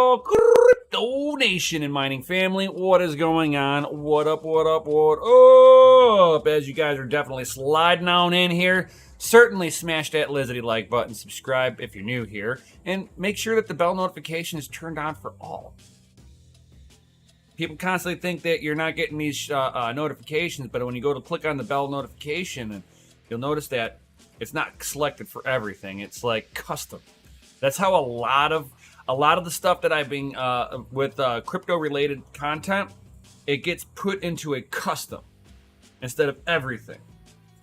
Yo, crypto nation and mining family, what is going on? What up, what up, what up? As you guys are definitely sliding on in here, certainly smash that lizardy like button, subscribe if you're new here, and make sure that the bell notification is turned on for all. People constantly think that you're not getting these notifications, but when you go to click on the bell notification, you'll notice that it's not selected for everything. It's like custom. That's how a lot of the stuff that I've been with crypto related content, it gets put into a custom instead of everything.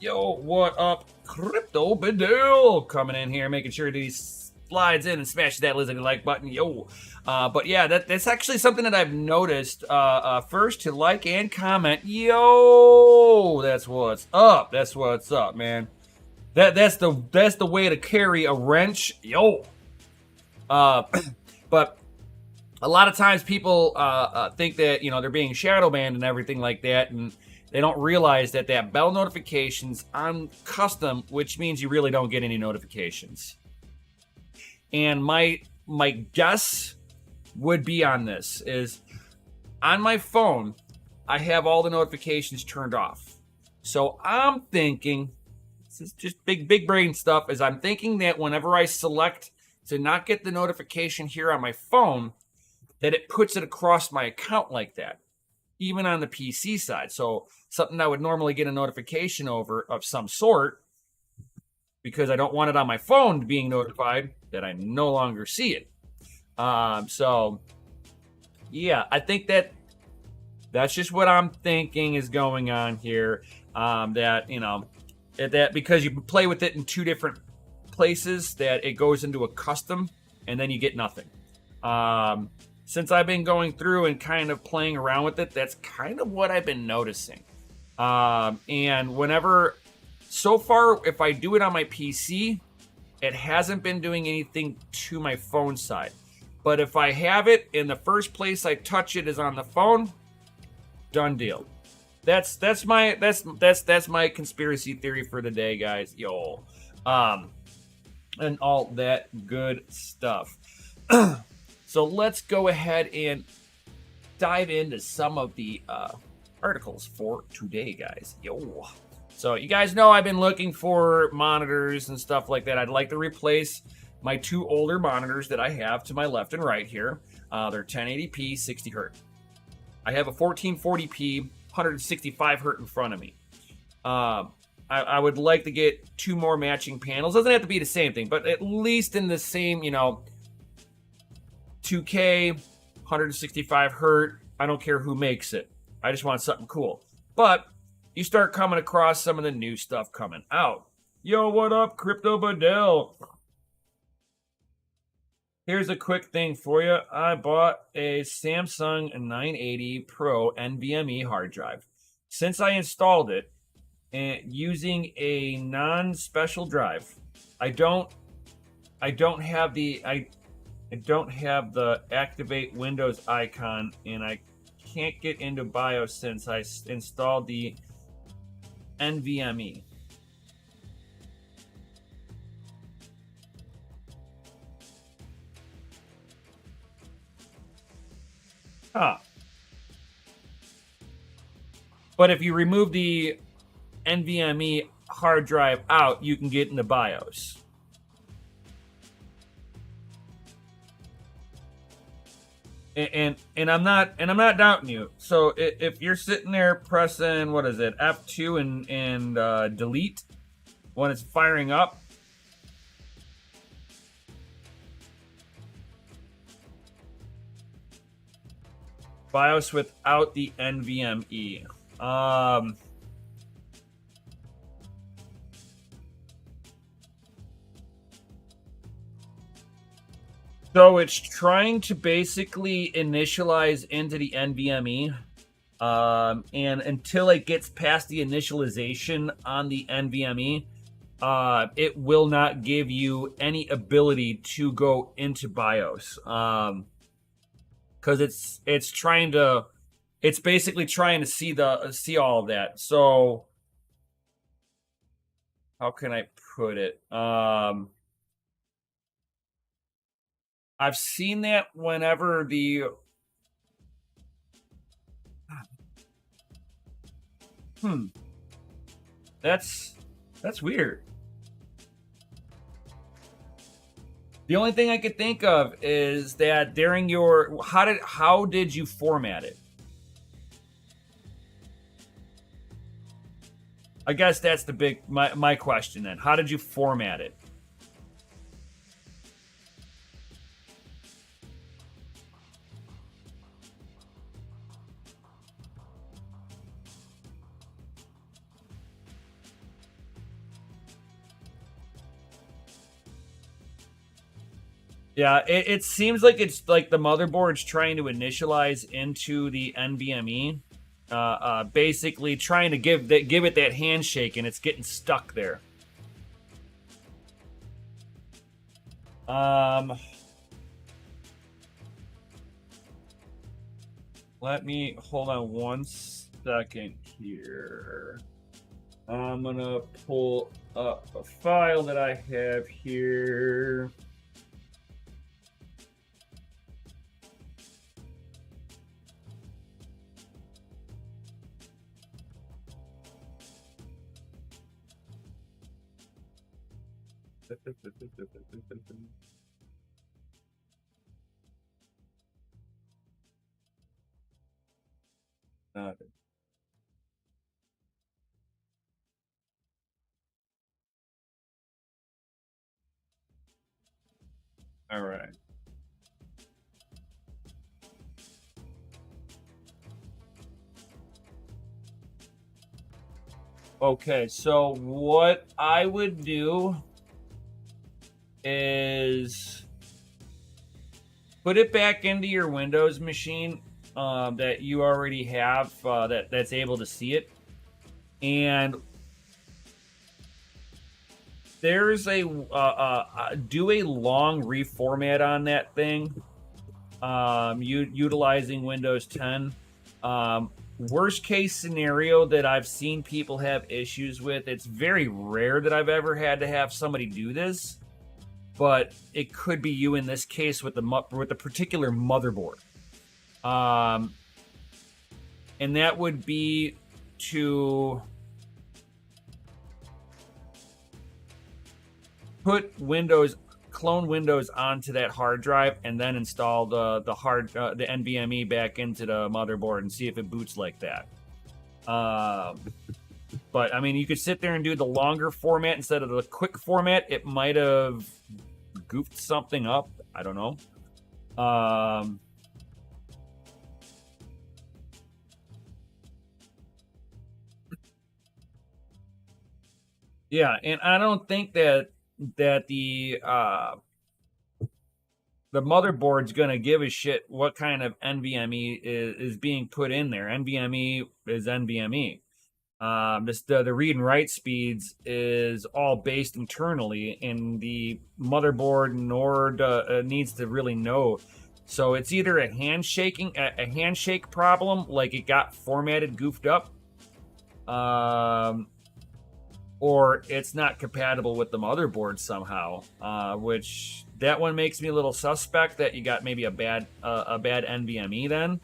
Yo, what up, Crypto Bedell? Coming in here, making sure that he slides in and smashes that lizard like button. Yo, but yeah, that's actually something that I've noticed. First to like and comment. Yo, that's what's up. That's what's up, man. That's the way to carry a wrench. Yo. But a lot of times people think that, you know, they're being shadow banned and everything like that, and they don't realize that bell notifications on custom, which means you really don't get any notifications. And my guess would be on this is on my phone, I have all the notifications turned off. So I'm thinking, this is just big brain stuff, is I'm thinking that whenever I select to not get the notification here on my phone, that it puts it across my account like that, even on the PC side. So something I would normally get a notification over of some sort, because I don't want it on my phone being notified, that I no longer see it. So yeah, I think that's just what I'm thinking is going on here. That, you know, that because you play with it in two different places, that it goes into a custom and then you get nothing. Since I've been going through and kind of playing around with it, that's kind of what I've been noticing. And whenever, so far, if I do it on my PC, it hasn't been doing anything to my phone side. But if I have it in the first place I touch it is on the phone, done deal. That's my conspiracy theory for the day, guys. Yo. And all that good stuff. So let's go ahead and dive into some of the articles for today, guys. Yo. So you guys know I've been looking for monitors and stuff like that. I'd like to replace my two older monitors that I have to my left and right here. They're 1080p, 60 hertz. I have a 1440p, 165 hertz in front of me. I would like to get two more matching panels. Doesn't have to be the same thing, but at least in the same, you know, 2K, 165 hertz. I don't care who makes it. I just want something cool. But you start coming across some of the new stuff coming out. Yo, what up, Crypto Bedell? Here's a quick thing for you. I bought a Samsung 980 Pro NVMe hard drive. Since I installed it, and using a non-special drive, I don't have the activate Windows icon, and I can't get into BIOS since I installed the NVMe. Huh. But if you remove the NVMe hard drive out, you can get into BIOS. And I'm not doubting you. So if you're sitting there pressing, what is it, F2 and delete when it's firing up, BIOS without the NVMe. So it's trying to basically initialize into the NVMe, and until it gets past the initialization on the NVMe, it will not give you any ability to go into BIOS, because it's basically trying to see all of that. So how can I put it? I've seen that whenever the hmm, that's that's weird. The only thing I could think of is that during your how did you format it? I guess that's the big my question then. How did you format it? Yeah, it seems like it's like the motherboard's trying to initialize into the NVMe, basically trying to give it that handshake, and it's getting stuck there. Um, Let me hold on 1 second here. I'm gonna pull up a file that I have here. Uh, all right. Okay, so what I would do is put it back into your Windows machine that you already have that's able to see it, and there's a do a long reformat on that thing. Utilizing Windows 10. Worst case scenario that I've seen people have issues with. It's very rare that I've ever had to have somebody do this, but it could be you in this case with the particular motherboard. And that would be to clone Windows onto that hard drive, and then install the NVMe back into the motherboard and see if it boots like that. But I mean, you could sit there and do the longer format instead of the quick format. It might have goofed something up. I don't know. Yeah, and I don't think that the motherboard's gonna give a shit what kind of NVMe is being put in there. NVMe is NVMe. The read and write speeds is all based internally, and the motherboard nor needs to really know. So it's either a handshake problem, like it got formatted, goofed up, or it's not compatible with the motherboard somehow. Which that one makes me a little suspect that you got maybe a bad NVMe then.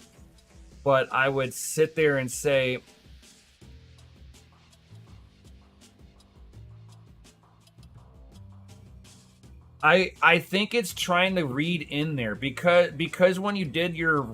But I would sit there and say, I think it's trying to read in there because when you did your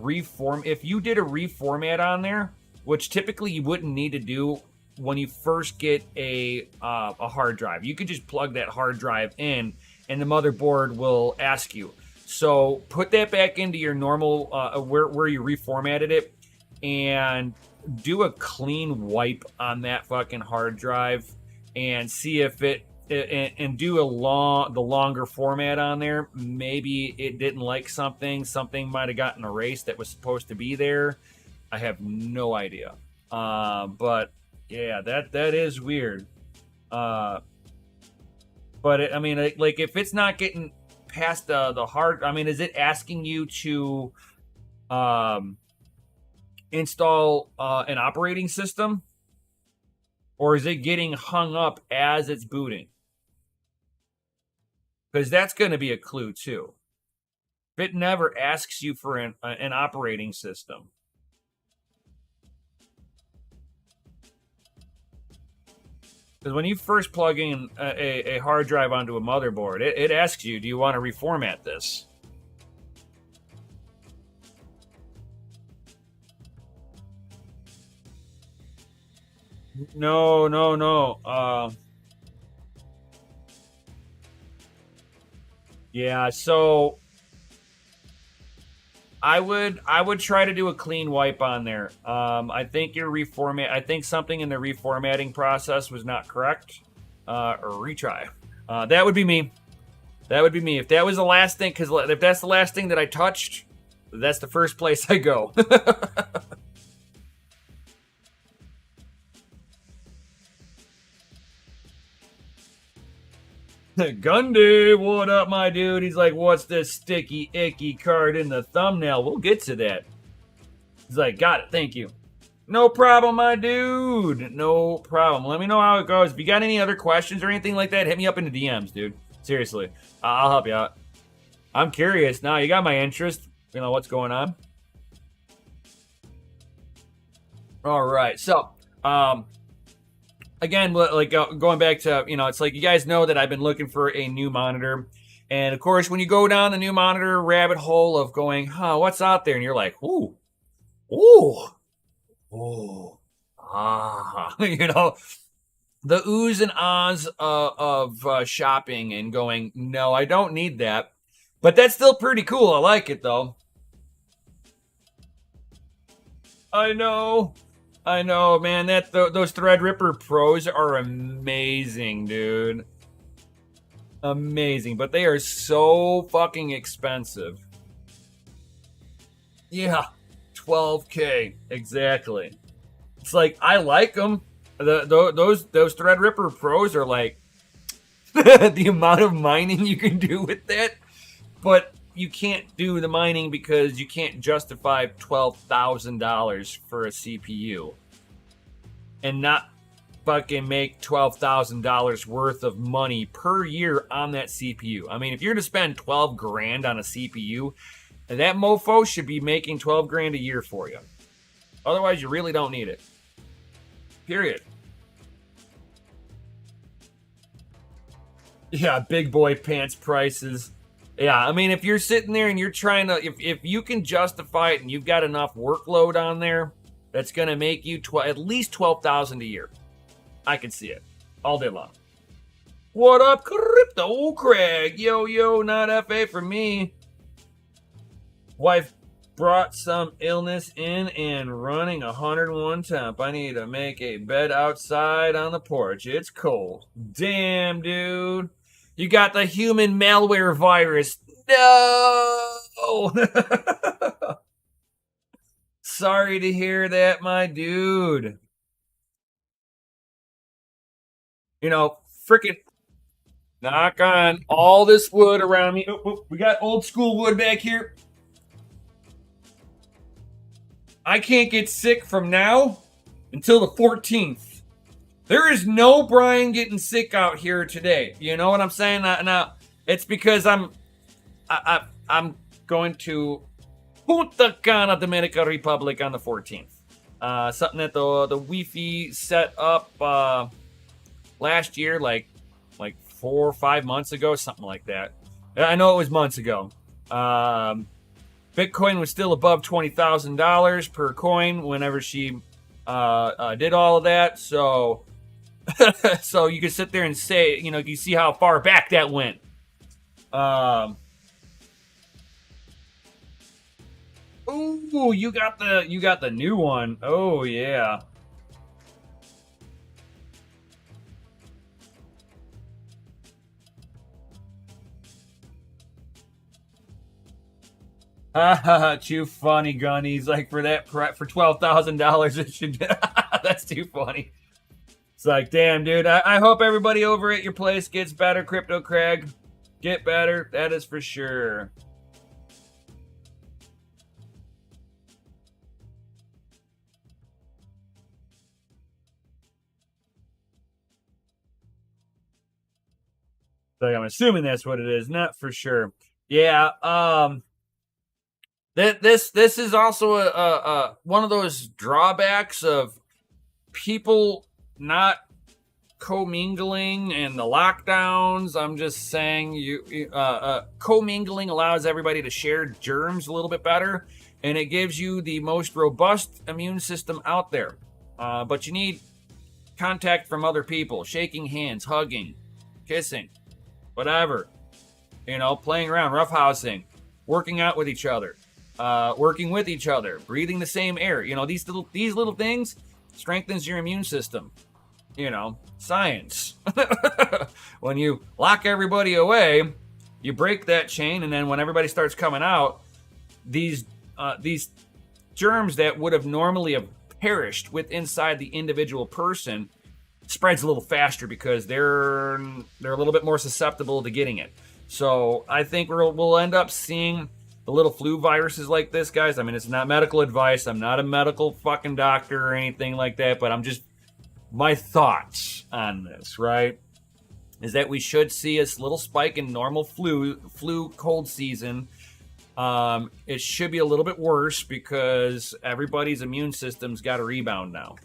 if you did a reformat on there, which typically you wouldn't need to do when you first get a hard drive, you could just plug that hard drive in, and the motherboard will ask you. So put that back into your normal where you reformatted it, and do a clean wipe on that fucking hard drive, and see if it and do the longer format on there. Maybe it didn't like something might have gotten erased that was supposed to be there. I have no idea. But yeah, that is weird. uh but I mean, like if it's not getting past the hard, I mean, is it asking you to um install an operating system, or is it getting hung up as it's booting? Because that's going to be a clue too. It never asks you for an operating system. Because when you first plug in a hard drive onto a motherboard, it asks you, do you want to reformat this? No, no, no. Yeah, so I would try to do a clean wipe on there. I think your reformat. I think something in the reformatting process was not correct. Or retry. That would be me. That would be me. If that was the last thing, because if that's the last thing that I touched, that's the first place I go. Gundy, what up, my dude? He's like, what's this sticky, icky card in the thumbnail? We'll get to that. He's like, got it, thank you. No problem, my dude. No problem. Let me know how it goes. If you got any other questions or anything like that, hit me up in the DMs, dude. Seriously. I'll help you out. I'm curious. Now, you got my interest. You know, what's going on? All right. So, again, like going back to, it's like you guys know that I've been looking for a new monitor. And of course, when you go down the new monitor rabbit hole of going, what's out there? And you're like, ooh, ooh, ooh, the oohs and ahs of shopping and going, no, I don't need that. But that's still pretty cool. I like it, though. I know. I know, man. Those Threadripper Pros are amazing, dude. Amazing, but they are so fucking expensive. Yeah, 12K exactly. It's like I like them. Those Threadripper Pros are like the amount of mining you can do with that, but you can't do the mining because you can't justify $12,000 for a CPU and not fucking make $12,000 worth of money per year on that CPU. I mean, if you're to spend 12 grand on a CPU, that mofo should be making 12 grand a year for you. Otherwise, you really don't need it. Period. Yeah, big boy pants prices. Yeah, I mean, if you're sitting there and you're trying to, if you can justify it and you've got enough workload on there, that's going to make you at least 12,000 a year. I can see it all day long. What up, Crypto Craig? Yo, not FA for me. Wife brought some illness in and running 101 temp. I need to make a bed outside on the porch. It's cold. Damn, dude. You got the human malware virus. No. Sorry to hear that, my dude. Freaking knock on all this wood around me. We got old school wood back here. I can't get sick from now until the 14th. There is no Brian getting sick out here today. You know what I'm saying? Now it's because I'm going to Punta Cana, Dominican Republic on the 14th. Something that the Wi-Fi set up last year, like 4 or 5 months ago, something like that. I know it was months ago. Bitcoin was still above $20,000 per coin whenever she did all of that. So, so you can sit there and say, you see how far back that went. Ooh, you got the new one. Oh yeah. Too funny, Gunnies. Like for $12,000, it should. That's too funny. It's like, damn, dude. I hope everybody over at your place gets better, Crypto Craig. Get better. That is for sure. Like, I'm assuming that's what it is. Not for sure. Yeah. This is also a one of those drawbacks of people not commingling and the lockdowns. I'm just saying, commingling allows everybody to share germs a little bit better, and it gives you the most robust immune system out there. But you need contact from other people, shaking hands, hugging, kissing, whatever. Playing around, roughhousing, working out with each other, working with each other, breathing the same air. These little things strengthens your immune system. Science. When you lock everybody away, you break that chain, and then when everybody starts coming out, these germs that would have normally have perished with inside the individual person spreads a little faster because they're a little bit more susceptible to getting it. So I think we'll end up seeing the little flu viruses like this, guys. I mean, it's not medical advice. I'm not a medical fucking doctor or anything like that, but I'm just, my thoughts on this, right, is that we should see a little spike in normal flu cold season. It should be a little bit worse because everybody's immune system's got to rebound now.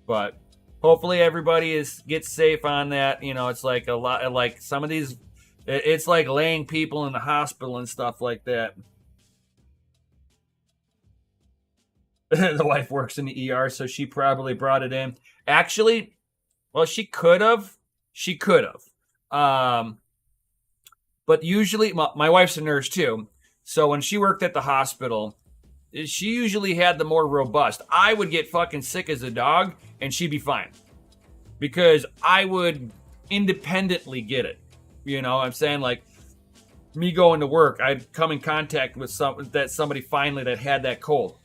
But hopefully everybody gets safe on that. It's like a lot, like some of these, it's like laying people in the hospital and stuff like that. The wife works in the ER, so she probably brought it in. Actually, well, she could have. But usually, my wife's a nurse too. So when she worked at the hospital, she usually had the more robust. I would get fucking sick as a dog, and she'd be fine. Because I would independently get it. I'm saying, like, me going to work, I'd come in contact with somebody finally that had that cold.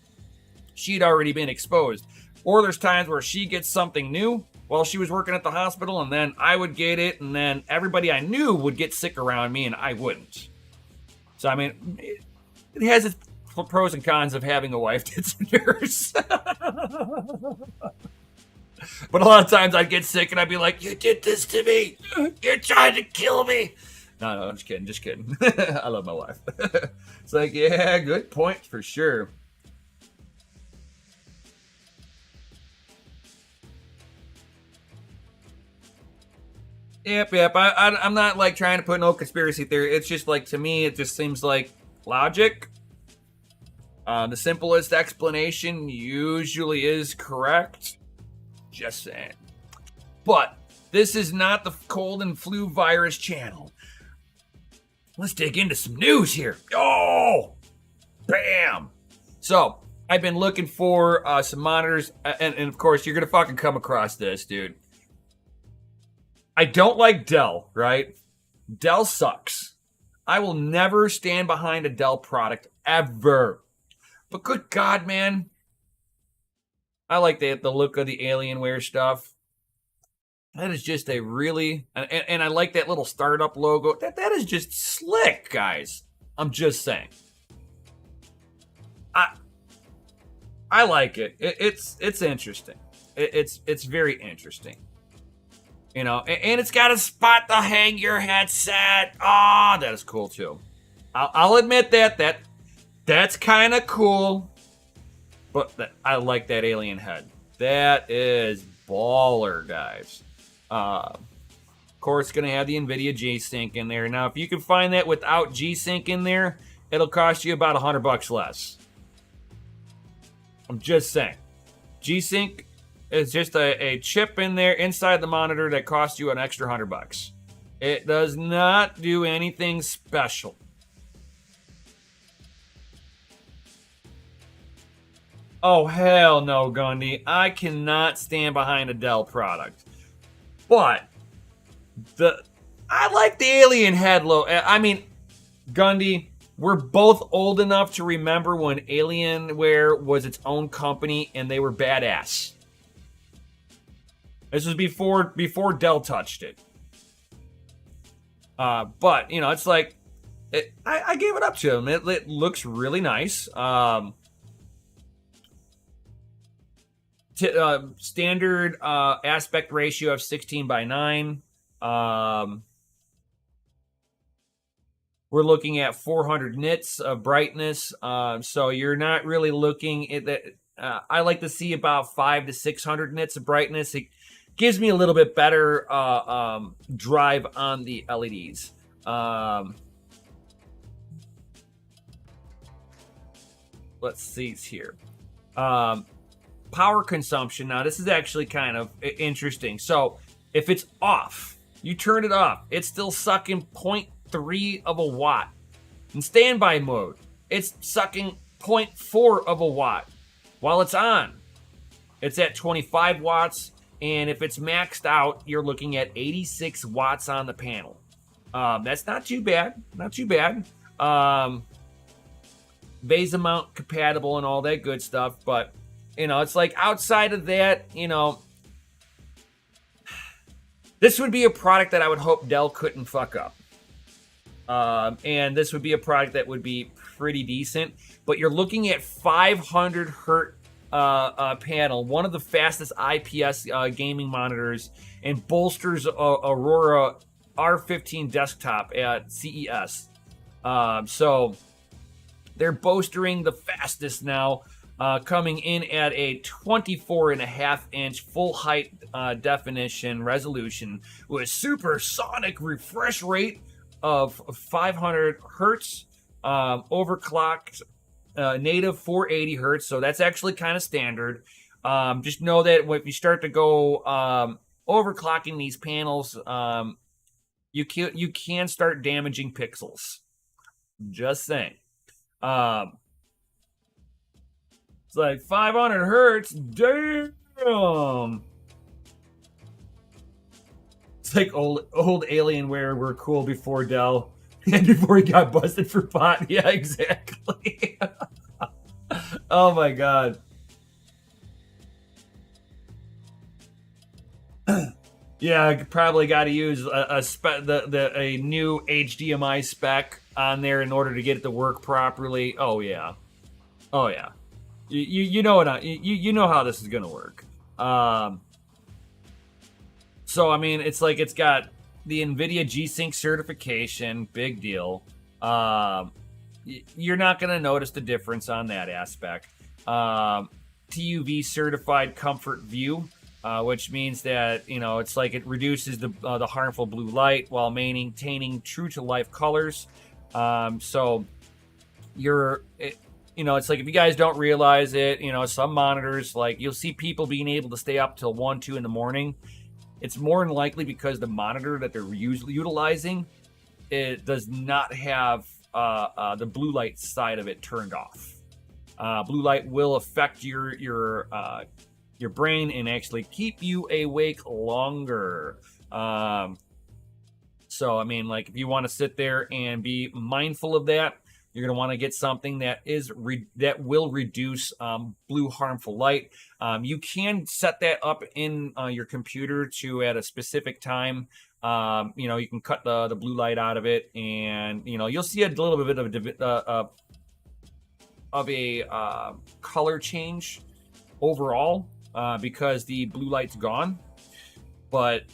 She'd already been exposed. Or there's times where she gets something new while she was working at the hospital, and then I would get it, and then everybody I knew would get sick around me, and I wouldn't. So, I mean, it has its pros and cons of having a wife that's a nurse. But a lot of times I'd get sick, and I'd be like, "You did this to me. You're trying to kill me." No, I'm just kidding. I love my wife. It's like, yeah, good point for sure. Yep. I'm not like trying to put no conspiracy theory. It's just like, to me, it just seems like logic. The simplest explanation usually is correct. Just saying. But this is not the cold and flu virus channel. Let's dig into some news here. Oh, bam. So I've been looking for some monitors, and of course you're gonna fucking come across this, dude. I don't like Dell, right? Dell sucks. I will never stand behind a Dell product ever. But good God, man, I like the look of the Alienware stuff. That is just a really, and I like that little startup logo. That is just slick, guys. I'm just saying. I like it. It's interesting. It's very interesting. And it's got a spot to hang your headset. Oh, that is cool too. I'll admit that's kind of cool. But I like that alien head. That is baller, guys. Of course, it's going to have the NVIDIA G-Sync in there. Now, if you can find that without G-Sync in there, it'll cost you about $100 less. I'm just saying. G-Sync is just a chip in there inside the monitor that costs you an extra $100. It does not do anything special. Oh, hell no, Gundy. I cannot stand behind a Dell product. But I like the alien head logo. I mean, Gundy, we're both old enough to remember when Alienware was its own company and they were badass. This was before Dell touched it. But, it's like, I gave it up to them. It looks really nice. Standard aspect ratio of 16:9. we're looking at 400 nits of brightness. So you're not really looking at that. I like to see about 500 to 600 nits of brightness. It gives me a little bit better drive on the LEDs. Let's see here. Power consumption. Now, this is actually kind of interesting. So if it's off, you turn it off, it's still sucking 0.3 of a watt. In standby mode, it's sucking 0.4 of a watt. While it's on, it's at 25 watts. And if it's maxed out, you're looking at 86 watts on the panel. That's not too bad. Not too bad. Vesa mount compatible and all that good stuff. But, it's like outside of that, this would be a product that I would hope Dell couldn't fuck up. And this would be a product that would be pretty decent. But you're looking at 500 hertz panel, one of the fastest IPS gaming monitors, and bolsters Aurora R15 desktop at CES. So they're bolstering the fastest now, coming in at a 24.5-inch full height definition resolution with supersonic refresh rate of 500 hertz, overclocked native 480 hertz. So that's actually kind of standard. Just know that if you start to go overclocking these panels, you can start damaging pixels. Just saying. It's like 500 hertz. Damn. It's like old Alienware were cool before Dell and before he got busted for pot. Yeah, exactly. Oh my god. Yeah, I probably got to use a new HDMI spec on there in order to get it to work properly. Oh yeah. You know what you know how this is gonna work. So I mean, it's like it's got the NVIDIA G-Sync certification, big deal. You're not gonna notice the difference on that aspect. TUV certified comfort view. Which means that it's like it reduces the harmful blue light while maintaining true to life colors. So it's like if you guys don't realize it, some monitors, like you'll see people being able to stay up till 1, 2 in the morning. It's more than likely because the monitor that they're utilizing, it does not have the blue light side of it turned off. Blue light will affect your brain and actually keep you awake longer. So I mean, like if you want to sit there and be mindful of that, you're going to want to get something that will reduce blue harmful light. You can set that up in your computer to at a specific time. You can cut the blue light out of it, and you'll see a little bit of a color change overall. Because the blue light's gone, but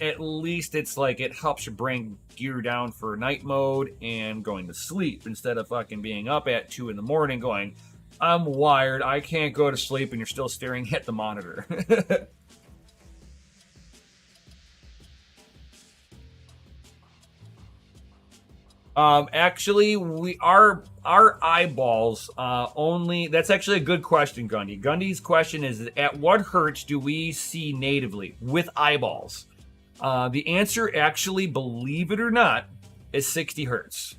at least it's like it helps you bring gear down for night mode and going to sleep instead of fucking being up at 2 in the morning going, I'm wired, I can't go to sleep, and you're still staring at the monitor. Actually, our eyeballs only. That's actually a good question, Gundy. Gundy's question is: at what hertz do we see natively with eyeballs? The answer, actually, believe it or not, is 60 hertz.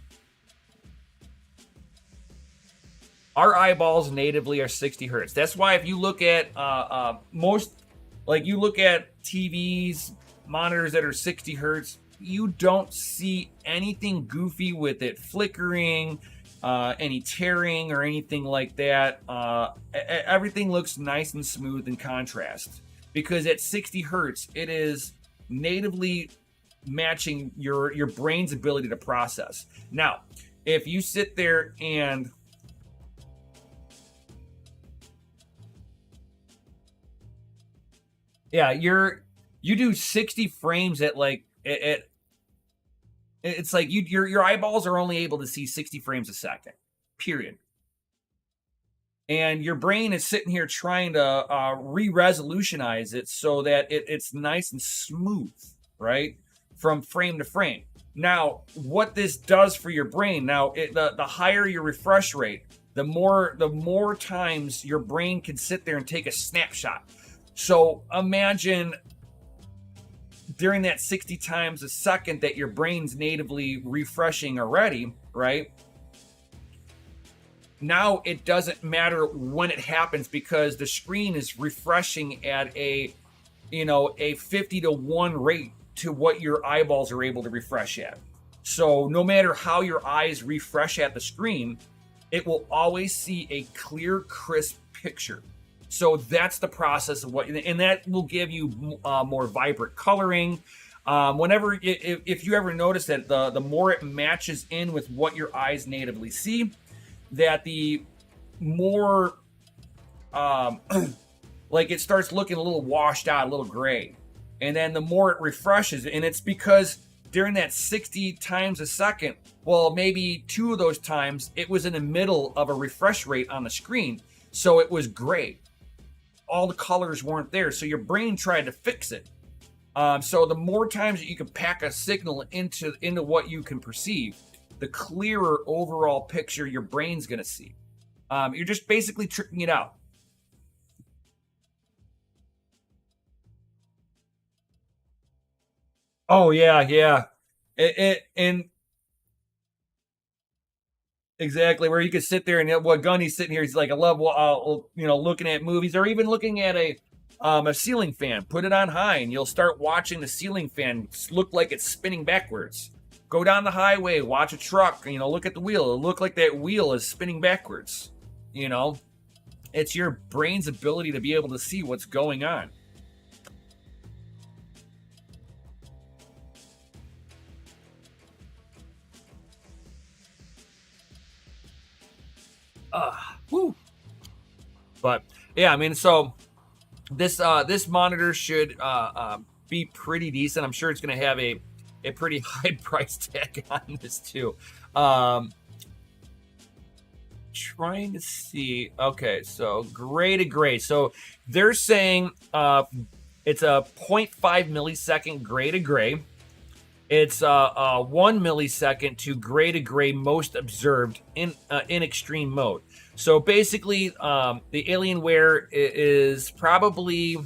Our eyeballs natively are 60 hertz. That's why if you look at you look at TVs, monitors that are 60 hertz. You don't see anything goofy with it flickering, any tearing or anything like that. Everything looks nice and smooth in contrast because at 60 hertz, it is natively matching your brain's ability to process. Now, if you sit there and you do 60 frames at It's like your eyeballs are only able to see 60 frames a second, period. And your brain is sitting here trying to re-resolutionize it so that it's nice and smooth, right, from frame to frame. Now, what this does for your brain, now the higher your refresh rate, the more times your brain can sit there and take a snapshot. So imagine during that 60 times a second that your brain's natively refreshing already, right? Now it doesn't matter when it happens because the screen is refreshing at a 50-to-1 rate to what your eyeballs are able to refresh at. So no matter how your eyes refresh at the screen, it will always see a clear, crisp picture. So that's the process of and that will give you more vibrant coloring. Whenever, if you ever notice that the more it matches in with what your eyes natively see, that the more like it starts looking a little washed out, a little gray. And then the more it refreshes, and it's because during that 60 times a second, well, maybe 2 of those times, it was in the middle of a refresh rate on the screen. So it was gray. All the colors weren't there. So your brain tried to fix it. So the more times that you can pack a signal into what you can perceive, the clearer overall picture your brain's going to see. You're just basically tricking it out. Oh yeah, yeah. And exactly where you could sit there and what Gunny's sitting here. He's like, I love looking at movies or even looking at a ceiling fan. Put it on high and you'll start watching the ceiling fan look like it's spinning backwards. Go down the highway, watch a truck, look at the wheel. It'll look like that wheel is spinning backwards. It's your brain's ability to be able to see what's going on. Whew. But yeah, I mean, so this monitor should be pretty decent. I'm sure it's going to have a pretty high price tag on this too. Trying to see. Okay, so gray to gray. So they're saying it's a 0.5 millisecond gray to gray. It's 1 millisecond to gray most observed in extreme mode. So basically, the Alienware is probably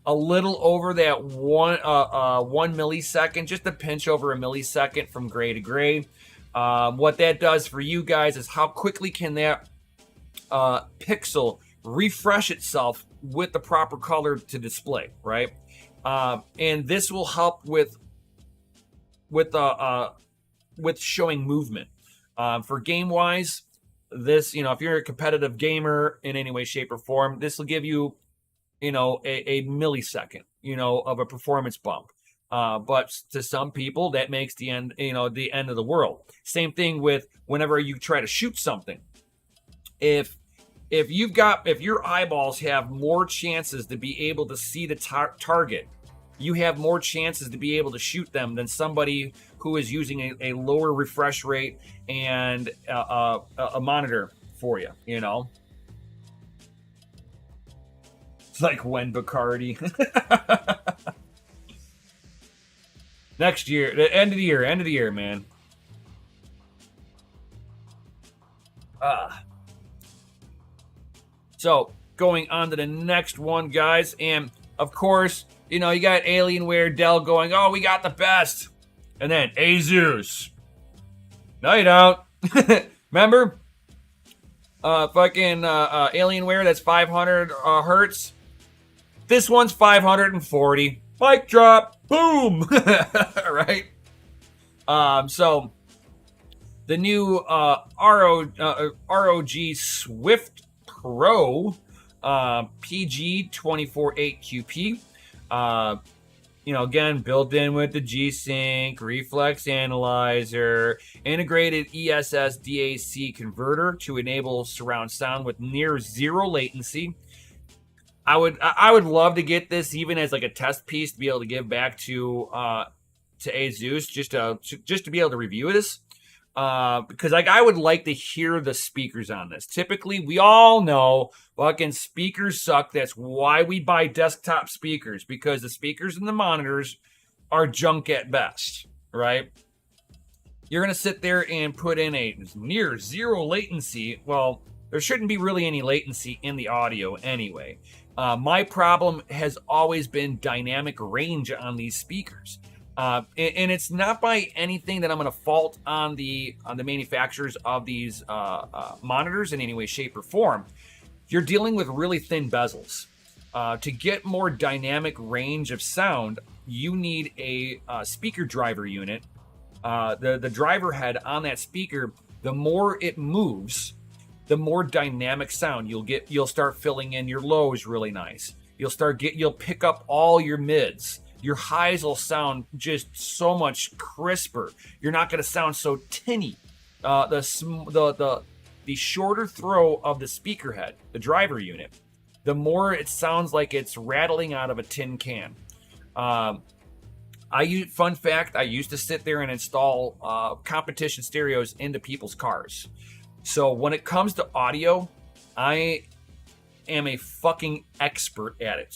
a little over that 1 millisecond, just a pinch over a millisecond from gray to gray. What that does for you guys is how quickly can that pixel refresh itself with the proper color to display, right? And this will help with showing movement. For game wise, this, if you're a competitive gamer in any way, shape, or form, this will give you, a millisecond, of a performance bump. But to some people, that makes the end of the world. Same thing with whenever you try to shoot something. If your eyeballs have more chances to be able to see the target, you have more chances to be able to shoot them than somebody who is using a lower refresh rate and a monitor for you, It's like when Bacardi. Next year, the end of the year, man. So, going on to the next one, guys, and of course, you got Alienware, Dell going, oh, we got the best. And then Asus. No, you don't. Remember? Alienware, that's 500 hertz. This one's 540. Mic drop. Boom. Right? So, the new ROG Swift Pro PG248QP. Again, built in with the G-Sync, reflex analyzer, integrated ESS DAC converter to enable surround sound with near zero latency. I would love to get this even as like a test piece to be able to give back to to ASUS just to be able to review this. Because like I would like to hear the speakers on this. Typically, we all know fucking speakers suck. That's why we buy desktop speakers, because the speakers and the monitors are junk at best, right? You're gonna sit there and put in a near zero latency. Well, there shouldn't be really any latency in the audio anyway. My problem has always been dynamic range on these speakers. And it's not by anything that I'm going to fault on the manufacturers of these monitors in any way, shape, or form. You're dealing with really thin bezels. To get more dynamic range of sound, you need a speaker driver unit. The driver head on that speaker, the more it moves, the more dynamic sound you'll get. You'll start filling in your lows really nice. You'll pick up all your mids. Your highs will sound just so much crisper. You're not going to sound so tinny. The shorter throw of the speaker head, the driver unit, the more it sounds like it's rattling out of a tin can. Fun fact, I used to sit there and install competition stereos into people's cars. So when it comes to audio, I am a fucking expert at it.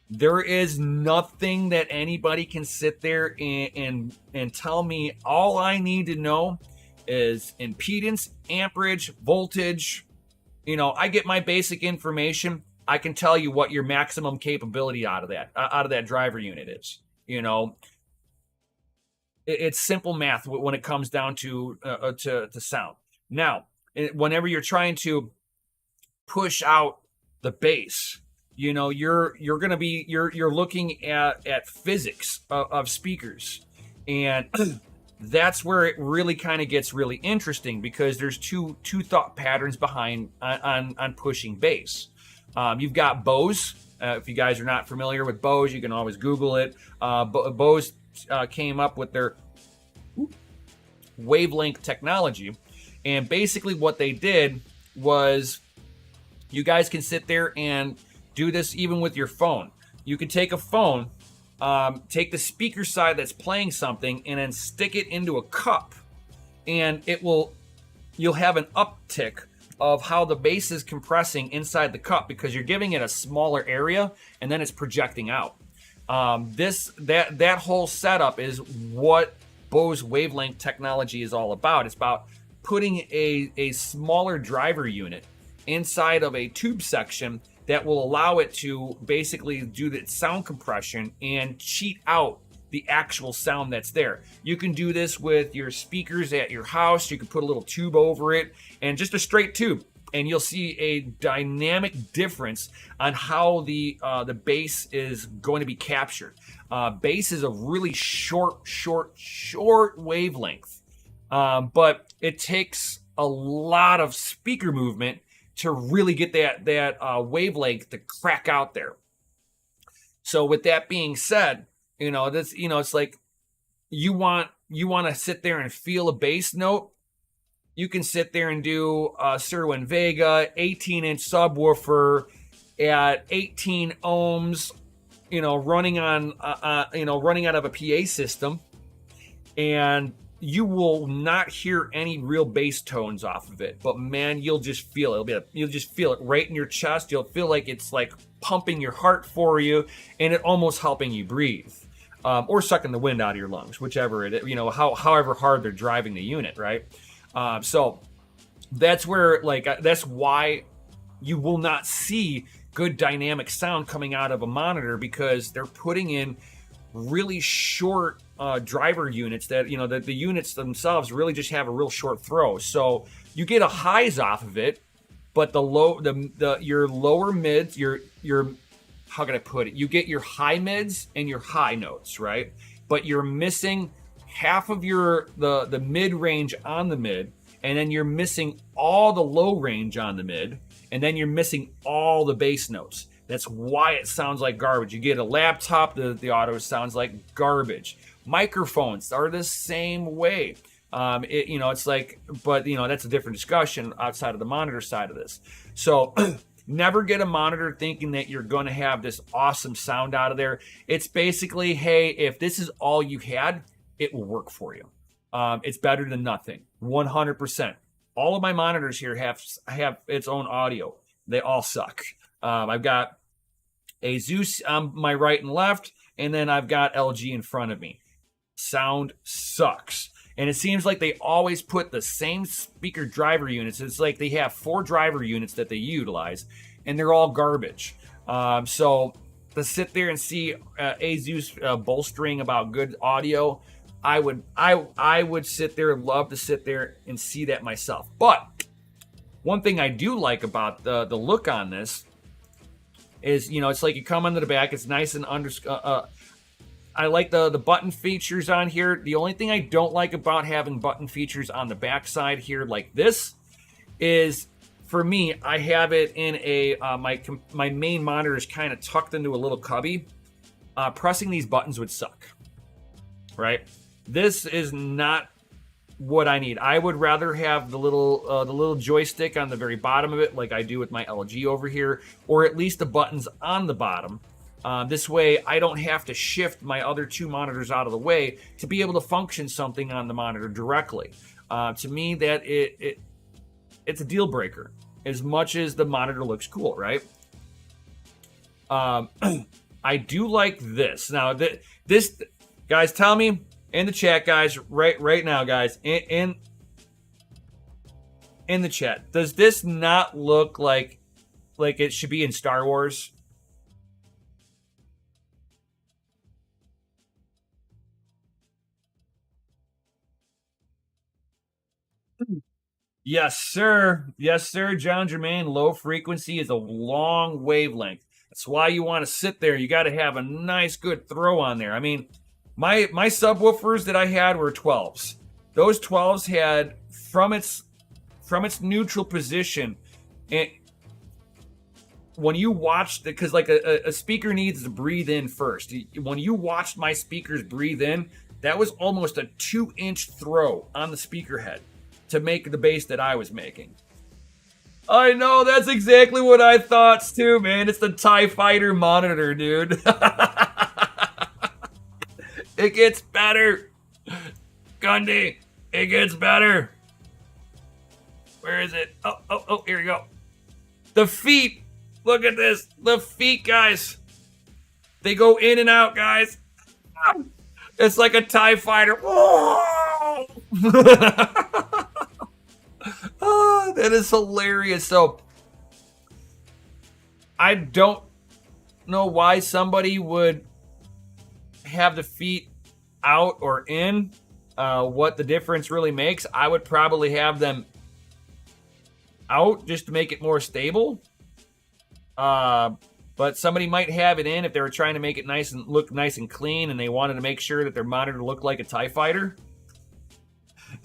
There is nothing that anybody can sit there and tell me. All I need to know is impedance, amperage, voltage. I get my basic information. I can tell you what your maximum capability out of that driver unit is. It's simple math when it comes down to sound. Now, whenever you're trying to push out the bass, you're looking at physics of speakers, and that's where it really kind of gets really interesting, because there's two thought patterns behind on pushing bass. You've got Bose. If you guys are not familiar with Bose, you can always Google it. Bose came up with their wavelength technology, and basically what they did was, you guys can sit there and do this even with your phone. You can take a phone, take the speaker side that's playing something, and then stick it into a cup, and you'll have an uptick of how the bass is compressing inside the cup, because you're giving it a smaller area and then it's projecting out. That whole setup is what Bose wavelength technology is all about. It's about putting a smaller driver unit inside of a tube section that will allow it to basically do the sound compression and cheat out the actual sound that's there. You can do this with your speakers at your house. You can put a little tube over it and just a straight tube, and you'll see a dynamic difference on how the bass is going to be captured. Bass is a really short wavelength, but it takes a lot of speaker movement to really get that wavelength to crack out there. So with that being said, it's like you want to sit there and feel a bass note. You can sit there and do a Cerwin Vega 18-inch subwoofer at 18 ohms, running out of a PA system, and you will not hear any real bass tones off of it. But man, you'll just feel it. You'll just feel it right in your chest. You'll feel like it's like pumping your heart for you, and it almost helping you breathe, or sucking the wind out of your lungs, whichever it is. However hard they're driving the unit, right? So that's where, that's why you will not see good dynamic sound coming out of a monitor, because they're putting in really short driver units that the units themselves really just have a real short throw. So you get a highs off of it, but your lower mids, your how can I put it? You get your high mids and your high notes, right? But you're missing half of the mid range on the mid, and then you're missing all the low range on the mid, and then you're missing all the bass notes. That's why it sounds like garbage. You get a laptop, the audio sounds like garbage. Microphones are the same way. It's like, but that's a different discussion outside of the monitor side of this. So Never get a monitor thinking that you're going to have this awesome sound out of there. It's basically, hey, if this is all you had, it will work for you. It's better than nothing, 100%. All of my monitors here have its own audio. They all suck. I've got Asus on my right and left, and then I've got LG in front of me. Sound sucks. And it seems like they always put the same speaker driver units. It's like they have 4 driver units that they utilize, and they're all garbage. So to sit there and see Asus bolstering about good audio, I would sit there and love to sit there and see that myself. But one thing I do like about the look on this is, you know, it's like you come into the back, it's nice and I like the button features on here. The only thing I don't like about having button features on the back side here like this is, for me, I have it in a my main monitor is kind of tucked into a little cubby. Pressing these buttons would suck, right? This is not what I need. I would rather have the little joystick on the very bottom of it, like I do with my LG over here, or at least the buttons on the bottom. This way, I don't have to shift my other 2 monitors out of the way to be able to function something on the monitor directly. To me, that it's a deal breaker. As much as the monitor looks cool, right? I do like this. Now, this guys, tell me in the chat, guys, right now, guys, in the chat, does this not look like it should be in Star Wars? Yes, sir. Yes, sir, John Germain. Low frequency is a long wavelength. That's why you want to sit there. You got to have a nice, good throw on there. I mean, my subwoofers that I had were 12s. Those 12s had from its neutral position, and when you watched, because like a speaker needs to breathe in first. When you watched my speakers breathe in, that was almost a 2-inch throw on the speaker head to make the bass that I was making. I know, that's exactly what I thought too, man. It's the TIE Fighter monitor, dude. It gets better. Gundy, it gets better. Where is it? Oh, here we go. The feet. Look at this. The feet, guys. They go in and out, guys. It's like a TIE Fighter. Oh, that is hilarious. So, I don't know why somebody would have the feet out or in. What the difference really makes. I would probably have them out just to make it more stable. But somebody might have it in if they were trying to make it nice and look nice and clean, and they wanted to make sure that their monitor looked like a TIE Fighter.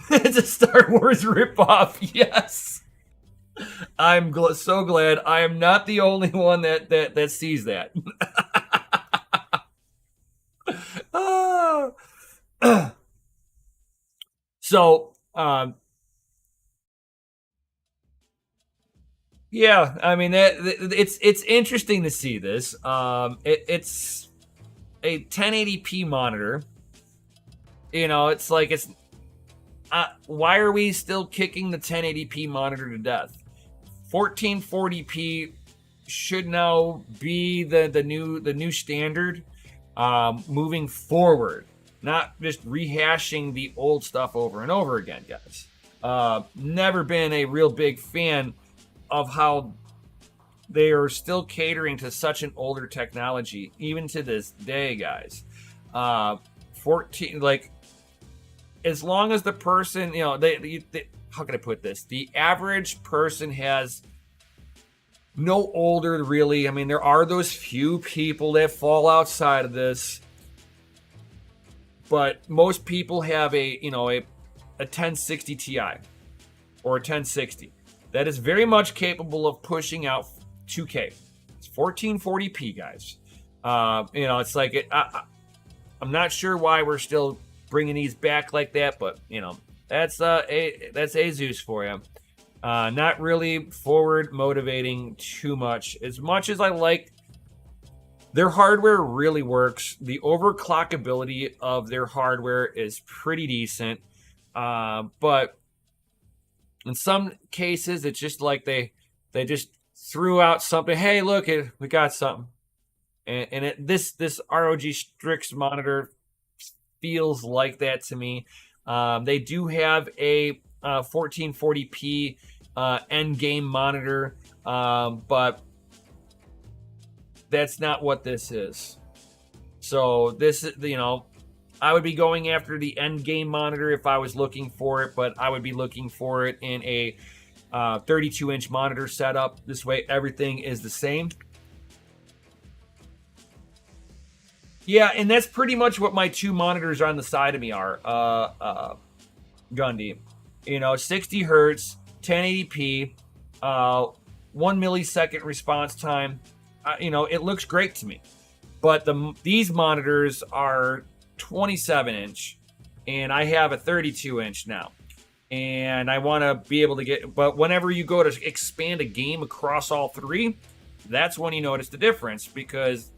It's a Star Wars ripoff. Yes. I'm so glad I am not the only one that sees that. So, yeah, I mean, it's interesting to see this. It's a 1080p monitor. You know, it's like why are we still kicking the 1080p monitor to death? 1440p should now be the new standard moving forward, not just rehashing the old stuff over and over again, guys. Never been a real big fan of how they are still catering to such an older technology, even to this day, guys. 14, like, as long as the person, you know, they how can I put this? The average person has no older, really. I mean, there are those few people that fall outside of this, but most people have a 1060 Ti or a 1060 that is very much capable of pushing out 2K. It's 1440p, guys. It's like I'm not sure why we're still bringing these back like that, but that's Asus for you. Not really forward motivating too much. As much as I like their hardware, really works. The overclockability of their hardware is pretty decent, but in some cases, it's just like they just threw out something. Hey, look, we got something, and this ROG Strix monitor feels like that to me. They do have a 1440p end game monitor, but that's not what this is. So this is, I would be going after the end game monitor if I was looking for it, but I would be looking for it in a 32-inch monitor setup. This way, everything is the same. Yeah, and that's pretty much what my two monitors on the side of me are, Gundy. 60 hertz, 1080p, 1 millisecond response time. It looks great to me. But these monitors are 27-inch, and I have a 32-inch now. And I want to be able to but whenever you go to expand a game across all three, that's when you notice the difference, because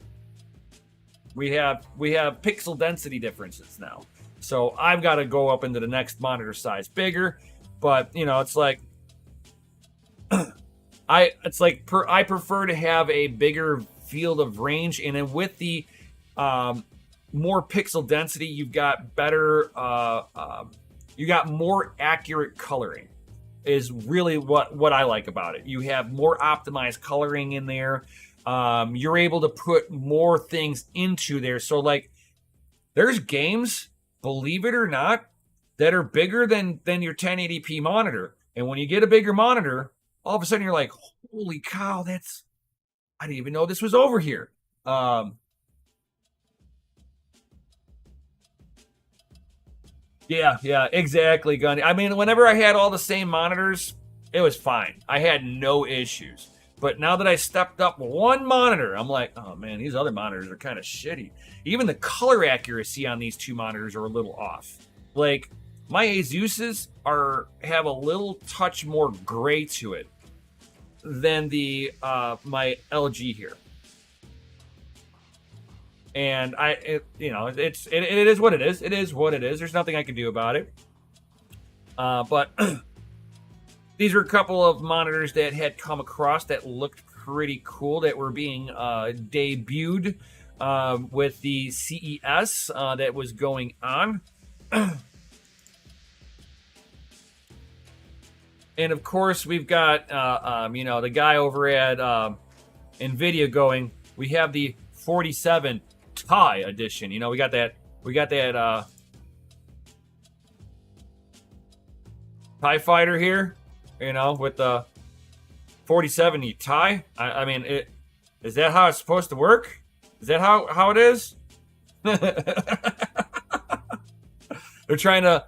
we have pixel density differences now. So I've got to go up into the next monitor size bigger, but it's like I prefer to have a bigger field of range, and then with the more pixel density, you've got better you got more accurate coloring, is really what I like about it. You have more optimized coloring in there. You're able to put more things into there. So like, there's games, believe it or not, that are bigger than your 1080p monitor. And when you get a bigger monitor, all of a sudden you're like, holy cow, I didn't even know this was over here. Yeah, exactly, Gunny. I mean, whenever I had all the same monitors, it was fine. I had no issues. But now that I stepped up one monitor, I'm like, oh man, these other monitors are kind of shitty. Even the color accuracy on these two monitors are a little off. Like, my Asus's have a little touch more gray to it than my LG here. And it is what it is. It is what it is. There's nothing I can do about it. But these are a couple of monitors that had come across that looked pretty cool, that were being debuted with the CES that was going on. And of course, we've got the guy over at NVIDIA going, we have the 47 Ti edition. We got that TIE fighter here, with the 4070 Ti. I mean, is that how it's supposed to work? Is that how it is? They're trying to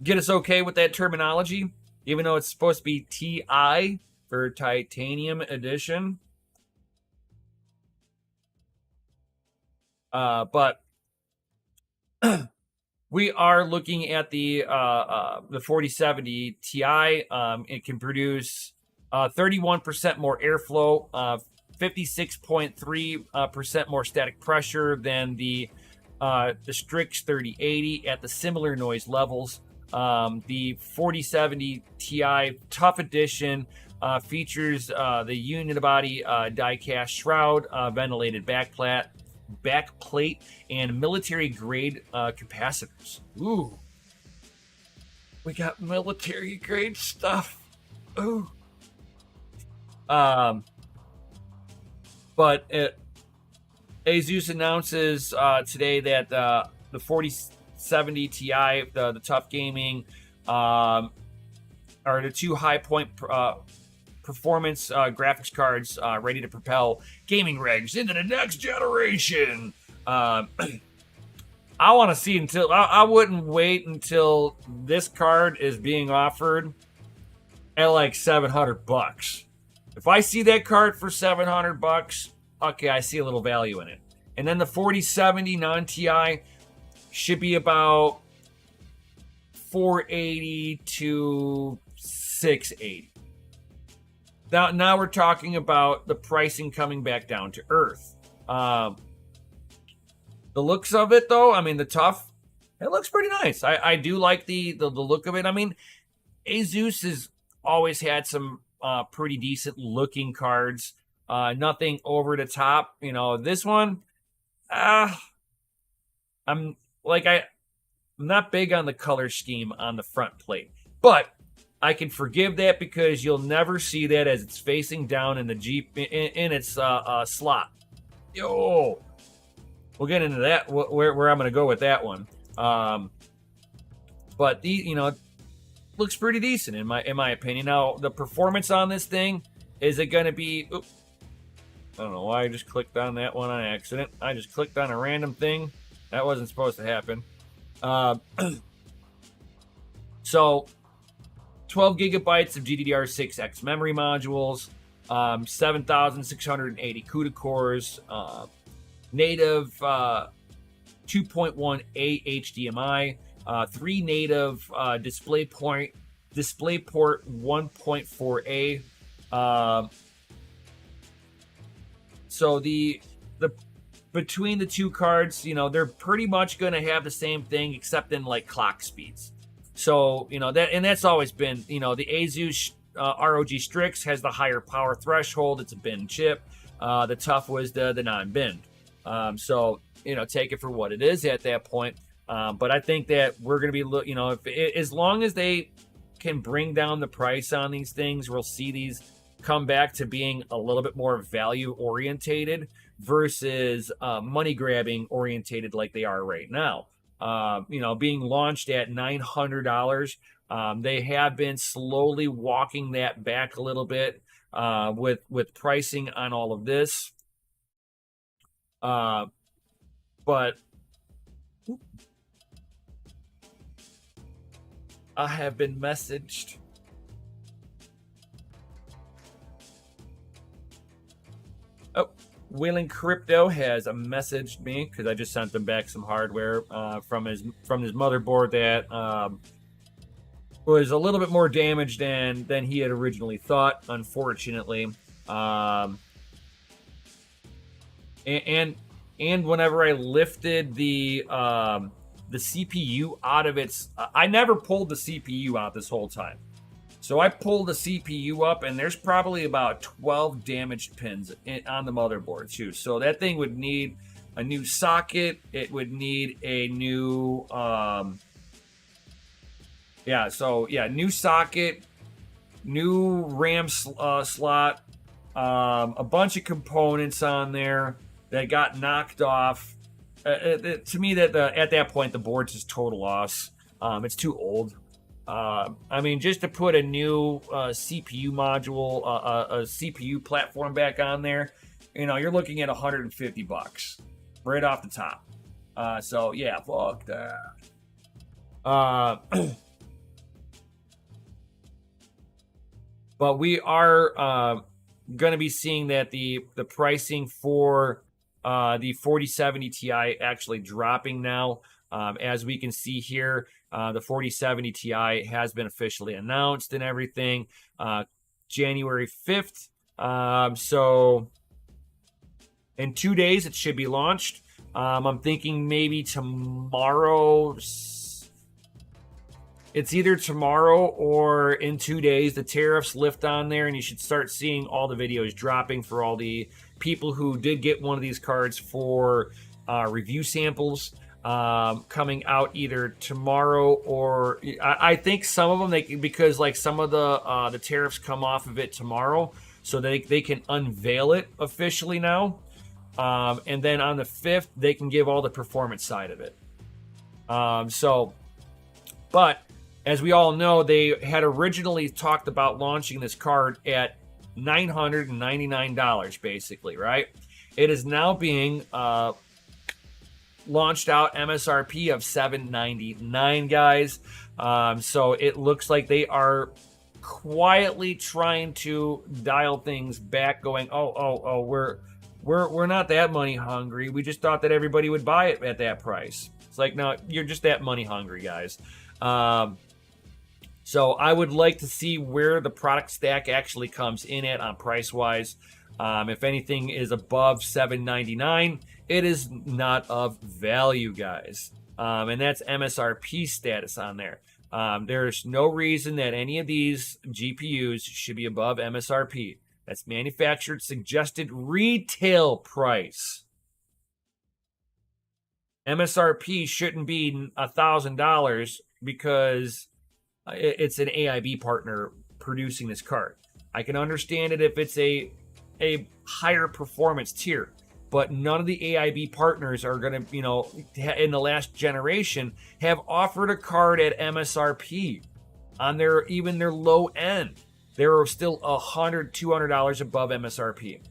get us okay with that terminology, even though it's supposed to be Ti for Titanium Edition. But we are looking at the 4070 Ti. It can produce 31% more airflow, 56.3% more static pressure than the Strix 3080 at the similar noise levels. The 4070 Ti Tough Edition features the unibody die-cast shroud, ventilated backplate, and military-grade capacitors. Ooh. We got military-grade stuff. Ooh. But Asus announces today that the 4070 Ti, the Tough Gaming, are the two high-point performance graphics cards ready to propel gaming rigs into the next generation. I want to see until I wouldn't wait until this card is being offered at like $700. If I see that card for $700, okay, I see a little value in it. And then the 4070 non-Ti should be about 480 to 680. Now we're talking about the pricing coming back down to earth. The looks of it, though, I mean, the tough, it looks pretty nice. I do like the look of it. I mean, Asus has always had some pretty decent looking cards. Nothing over the top. You know, this one, I'm not big on the color scheme on the front plate, but I can forgive that because you'll never see that as it's facing down in the Jeep in its slot. Yo, we'll get into that where I'm going to go with that one. But looks pretty decent in my opinion. Now the performance on this thing, is it going to be? Oops, I don't know why I just clicked on that one on accident. I just clicked on a random thing that wasn't supposed to happen. So 12 gigabytes of GDDR6X memory modules, 7,680 CUDA cores, native 2.1A HDMI, 3 native DisplayPort 1.4A. So the between the two cards, they're pretty much going to have the same thing except in like clock speeds. So, that's always been, the Asus ROG Strix has the higher power threshold. It's a bin chip. The Tough was the non-bin. So, take it for what it is at that point. But I think that we're going to be, as long as they can bring down the price on these things, we'll see these come back to being a little bit more value orientated versus money grabbing orientated like they are right now. Being launched at $900, they have been slowly walking that back a little bit with pricing on all of this. But I have been messaged. Oh, Wheeling Crypto has messaged me because I just sent them back some hardware from his motherboard that was a little bit more damaged than he had originally thought, unfortunately. And whenever I lifted the CPU out of its, I never pulled the CPU out this whole time. So I pulled the CPU up, and there's probably about 12 damaged pins on the motherboard too. So that thing would need a new socket. It would need a new, new socket, new RAM slot, a bunch of components on there that got knocked off. To me, at that point, the board's just total loss. It's too old. Just to put a new CPU module, a CPU platform back on there, you're looking at $150 right off the top. So yeah, fuck that. But we are going to be seeing that the pricing for the 4070 Ti actually dropping now. As we can see here, the 4070 Ti has been officially announced and everything, January 5th. So in 2 days, it should be launched. I'm thinking maybe tomorrow. It's either tomorrow or in 2 days, the tariffs lift on there, and you should start seeing all the videos dropping for all the people who did get one of these cards for review samples. Coming out either tomorrow or I think some of them because like some of the tariffs come off of it tomorrow, so they can unveil it officially now, and then on the 5th they can give all the performance side of it. But as we all know, they had originally talked about launching this card at $999 basically, right? It is now being launched out MSRP of $799, guys. So it looks like they are quietly trying to dial things back, going, we're not that money hungry. We just thought that everybody would buy it at that price. It's like, no, you're just that money hungry, guys. So I would like to see where the product stack actually comes in at on price wise. If anything is above $799, it is not of value, guys. And that's MSRP status on there. There's no reason that any of these GPUs should be above MSRP. That's manufactured suggested retail price. MSRP shouldn't be $1,000 because it's an AIB partner producing this card. I can understand it if it's a higher performance tier, but none of the AIB partners are going to, in the last generation, have offered a card at MSRP on their low end. They're still $100, $200 above MSRP.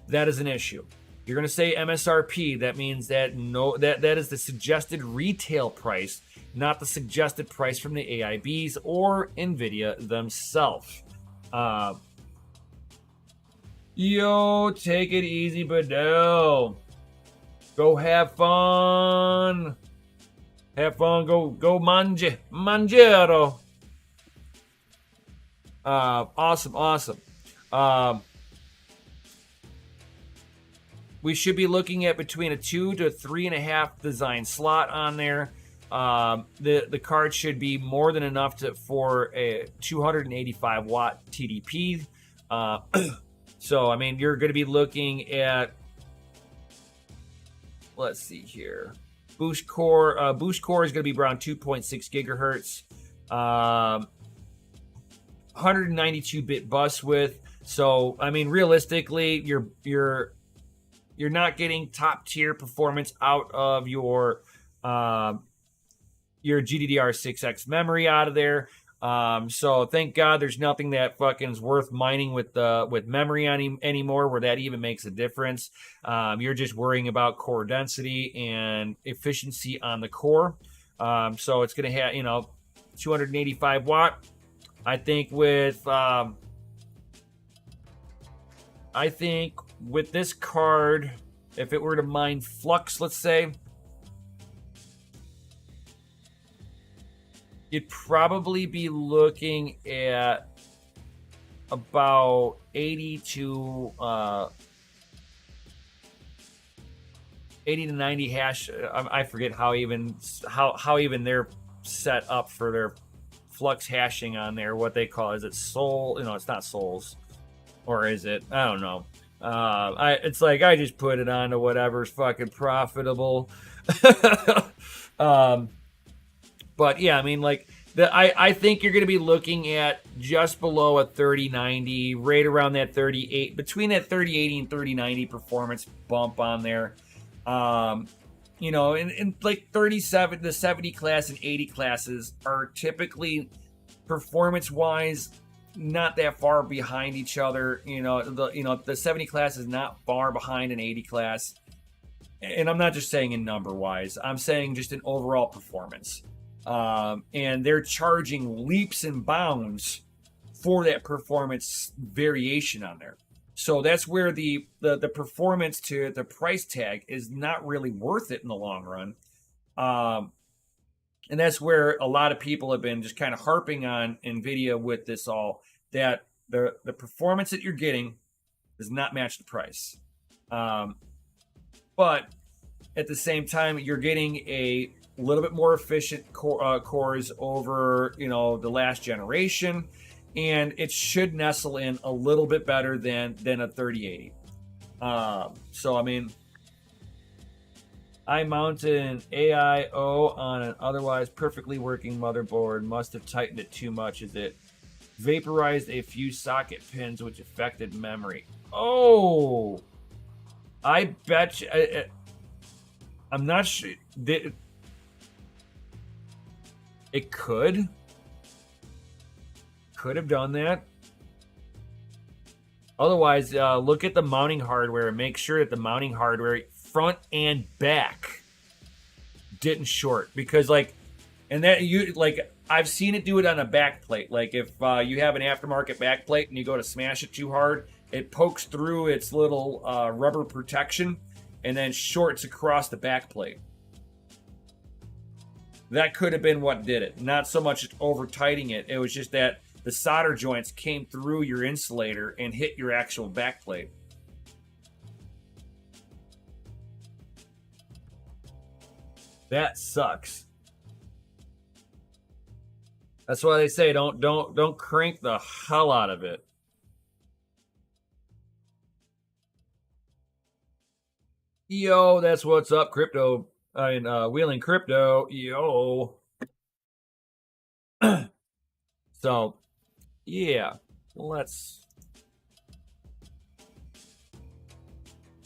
That is an issue. You're going to say MSRP. That means that that is the suggested retail price, not the suggested price from the AIBs or NVIDIA themselves. Yo, take it easy, Badell. Go have fun. Have fun. Go mangiero. Awesome. We should be looking at between a 2 to 3.5 design slot on there. The card should be more than enough for a 285 watt TDP. So, I mean, you're going to be looking at, let's see here. Boost core is going to be around 2.6 gigahertz. 192-bit bus width. So, I mean, realistically, you're not getting top tier performance out of your GDDR6X memory out of there. So thank God there's nothing that fucking is worth mining with memory anymore, where that even makes a difference. You're just worrying about core density and efficiency on the core. So it's going to have 285 watt. I think with this card, if it were to mine Flux, let's say, you'd probably be looking at about 80 to 90 hash. I forget how even they're set up for their Flux hashing on there. What they call, is it Sol? It's not Sols, or is it? I don't know. It's like I just put it on to whatever's fucking profitable. But yeah, I mean, like, I think you're going to be looking at just below a 3090, right around that 38, between that 3080 and 3090 performance bump on there. And like 37, the 70 class and 80 classes are typically performance-wise not that far behind each other. The 70 class is not far behind an 80 class. And I'm not just saying in number-wise. I'm saying just in overall performance. And they're charging leaps and bounds for that performance variation on there. So that's where the performance to the price tag is not really worth it in the long run. And that's where a lot of people have been just kind of harping on NVIDIA with this all, that the performance that you're getting does not match the price. But at the same time, you're getting a little bit more efficient cores over, the last generation, and it should nestle in a little bit better than a 3080. So, I mean, I mounted an AIO on an otherwise perfectly working motherboard. Must have tightened it too much as it vaporized a few socket pins, which affected memory. Oh, I bet you. I'm not sure. It could have done that. Otherwise, look at the mounting hardware and make sure that the mounting hardware, front and back, didn't short. Because I've seen it do it on a back plate. Like if you have an aftermarket back plate and you go to smash it too hard, it pokes through its little rubber protection and then shorts across the back plate. That could have been what did it. Not so much over tightening it. It was just that the solder joints came through your insulator and hit your actual backplate. That sucks. That's why they say don't crank the hell out of it. Yo, that's what's up, crypto. Wheeling crypto. Yo. So, yeah, let's.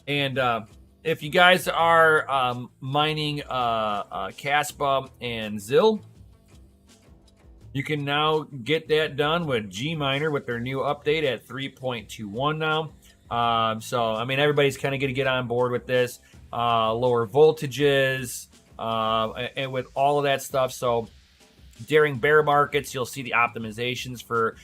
And if you guys are mining Caspa and Zill, you can now get that done with Gminer with their new update at 3.21 now. So, I mean, everybody's kind of going to get on board with this. Lower voltages and with all of that stuff. So, during bear markets, you'll see the optimizations for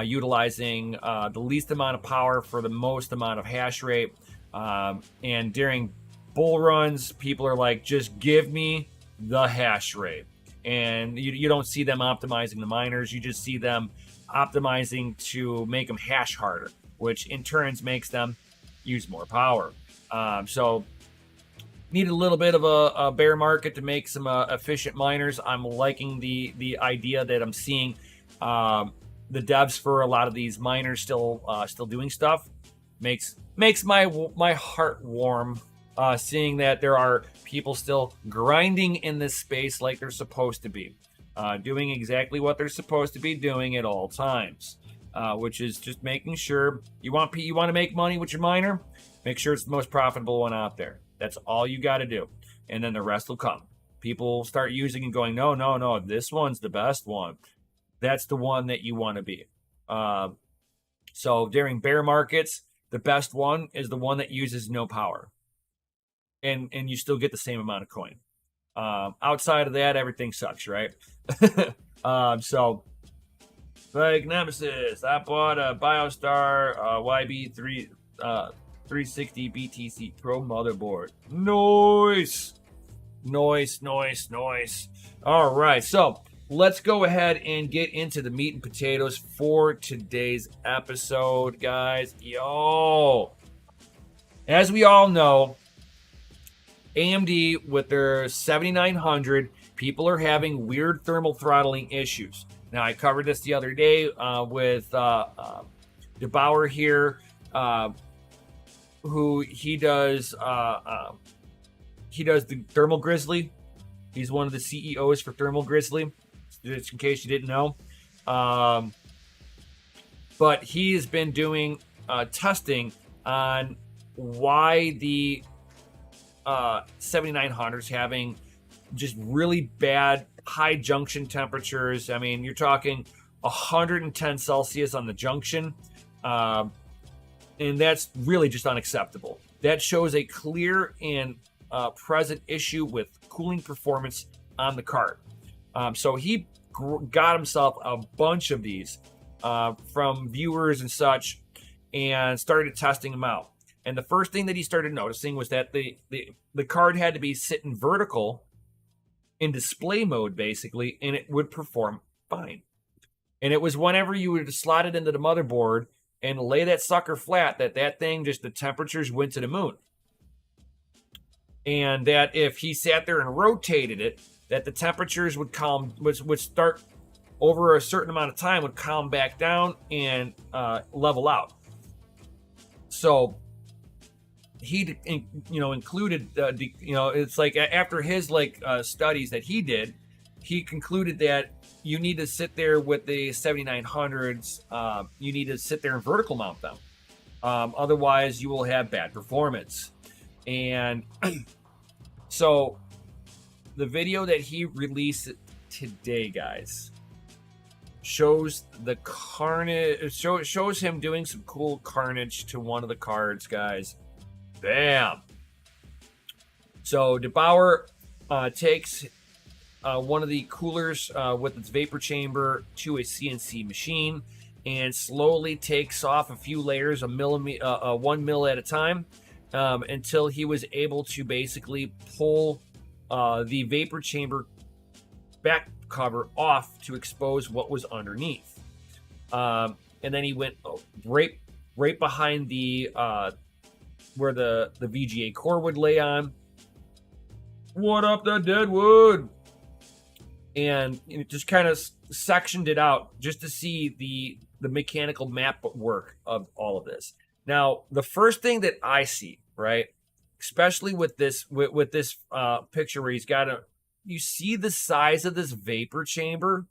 utilizing the least amount of power for the most amount of hash rate. And during bull runs, people are like, just give me the hash rate. And you don't see them optimizing the miners. You just see them optimizing to make them hash harder, which in turns makes them use more power. So need a little bit of a bear market to make some efficient miners. I'm liking the idea that I'm seeing the devs for a lot of these miners still doing stuff. Makes my heart warm seeing that there are people still grinding in this space like they're supposed to be, doing exactly what they're supposed to be doing at all times, which is just making sure you want to make money with your miner. Make sure it's the most profitable one out there. That's all you got to do, and then the rest will come. People start using and going, no, this one's the best one. That's the one that you want to be. So during bear markets, the best one is the one that uses no power. And you still get the same amount of coin. Outside of that, everything sucks, right? So, like Nemesis, I bought a BioStar YB3 360 BTC Pro motherboard. Nice. All right, so let's go ahead and get into the meat and potatoes for today's episode, guys. Yo, as we all know, AMD with their 7900, people are having weird thermal throttling issues. Now, I covered this the other day with DeBauer here, who he does the Thermal Grizzly. He's one of the CEOs for Thermal Grizzly, just in case you didn't know. But he has been doing testing on why the 7900s having just really bad high junction temperatures. I mean, you're talking 110 Celsius on the junction, and that's really just unacceptable. That shows a clear and present issue with cooling performance on the card. So he got himself a bunch of these from viewers and such, and started testing them out. And the first thing that he started noticing was that the card had to be sitting vertical in display mode, basically, and it would perform fine. And it was whenever you would slot it into the motherboard and lay that sucker flat that thing, just the temperatures went to the moon. And that if he sat there and rotated it, that the temperatures would start over a certain amount of time, would calm back down and level out. So he, included, it's like after his studies that he did, he concluded that you need to sit there with the 7900s. You need to sit there and vertical mount them. Otherwise, you will have bad performance. And so the video that he released today, guys, shows the carnage. Shows him doing some cool carnage to one of the cards, guys. Bam. So DeBauer takes one of the coolers with its vapor chamber to a CNC machine and slowly takes off a few layers, 1 mil at a time, until he was able to basically pull the vapor chamber back cover off to expose what was underneath. And then he went right behind the where the VGA core would lay on. What up, the Deadwood? And it just kind of sectioned it out just to see the mechanical map work of all of this. Now, the first thing that I see, right, especially with this picture where he's got you see the size of this vapor chamber?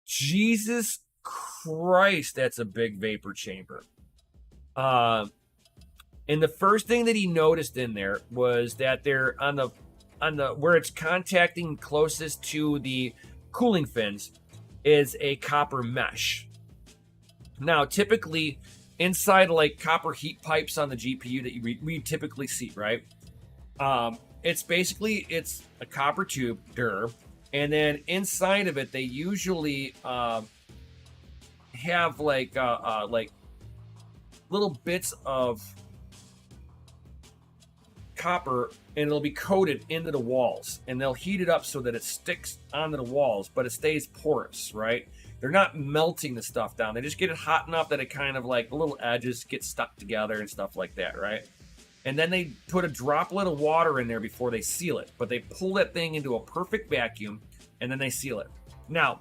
Jesus Christ, that's a big vapor chamber. And the first thing that he noticed in there was that they're on the where it's contacting closest to the cooling fins is a copper mesh. Now, typically inside like copper heat pipes on the GPU that we typically see, right? It's a copper tube, and then inside of it they usually have like little bits of copper, and it'll be coated into the walls, and they'll heat it up so that it sticks onto the walls, but it stays porous, right? They're not melting the stuff down. They just get it hot enough that it kind of like the little edges get stuck together and stuff like that, right? And then they put a droplet of water in there before they seal it, but they pull that thing into a perfect vacuum and then they seal it. Now,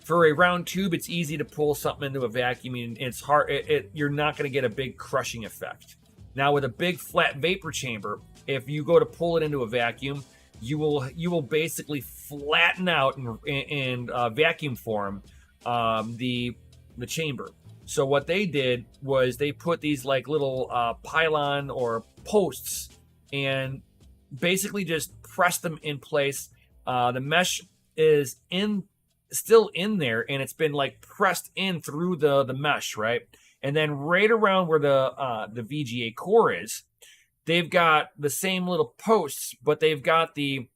for a round tube, it's easy to pull something into a vacuum, and it's hard. You're not going to get a big crushing effect. Now, with a big flat vapor chamber, if you go to pull it into a vacuum, you will basically flatten out and vacuum form the chamber. So what they did was they put these like little pylon or posts and basically just pressed them in place. The mesh is still in there, and it's been like pressed in through the mesh, right? And then right around where the VGA core is, they've got the same little posts, but they've got the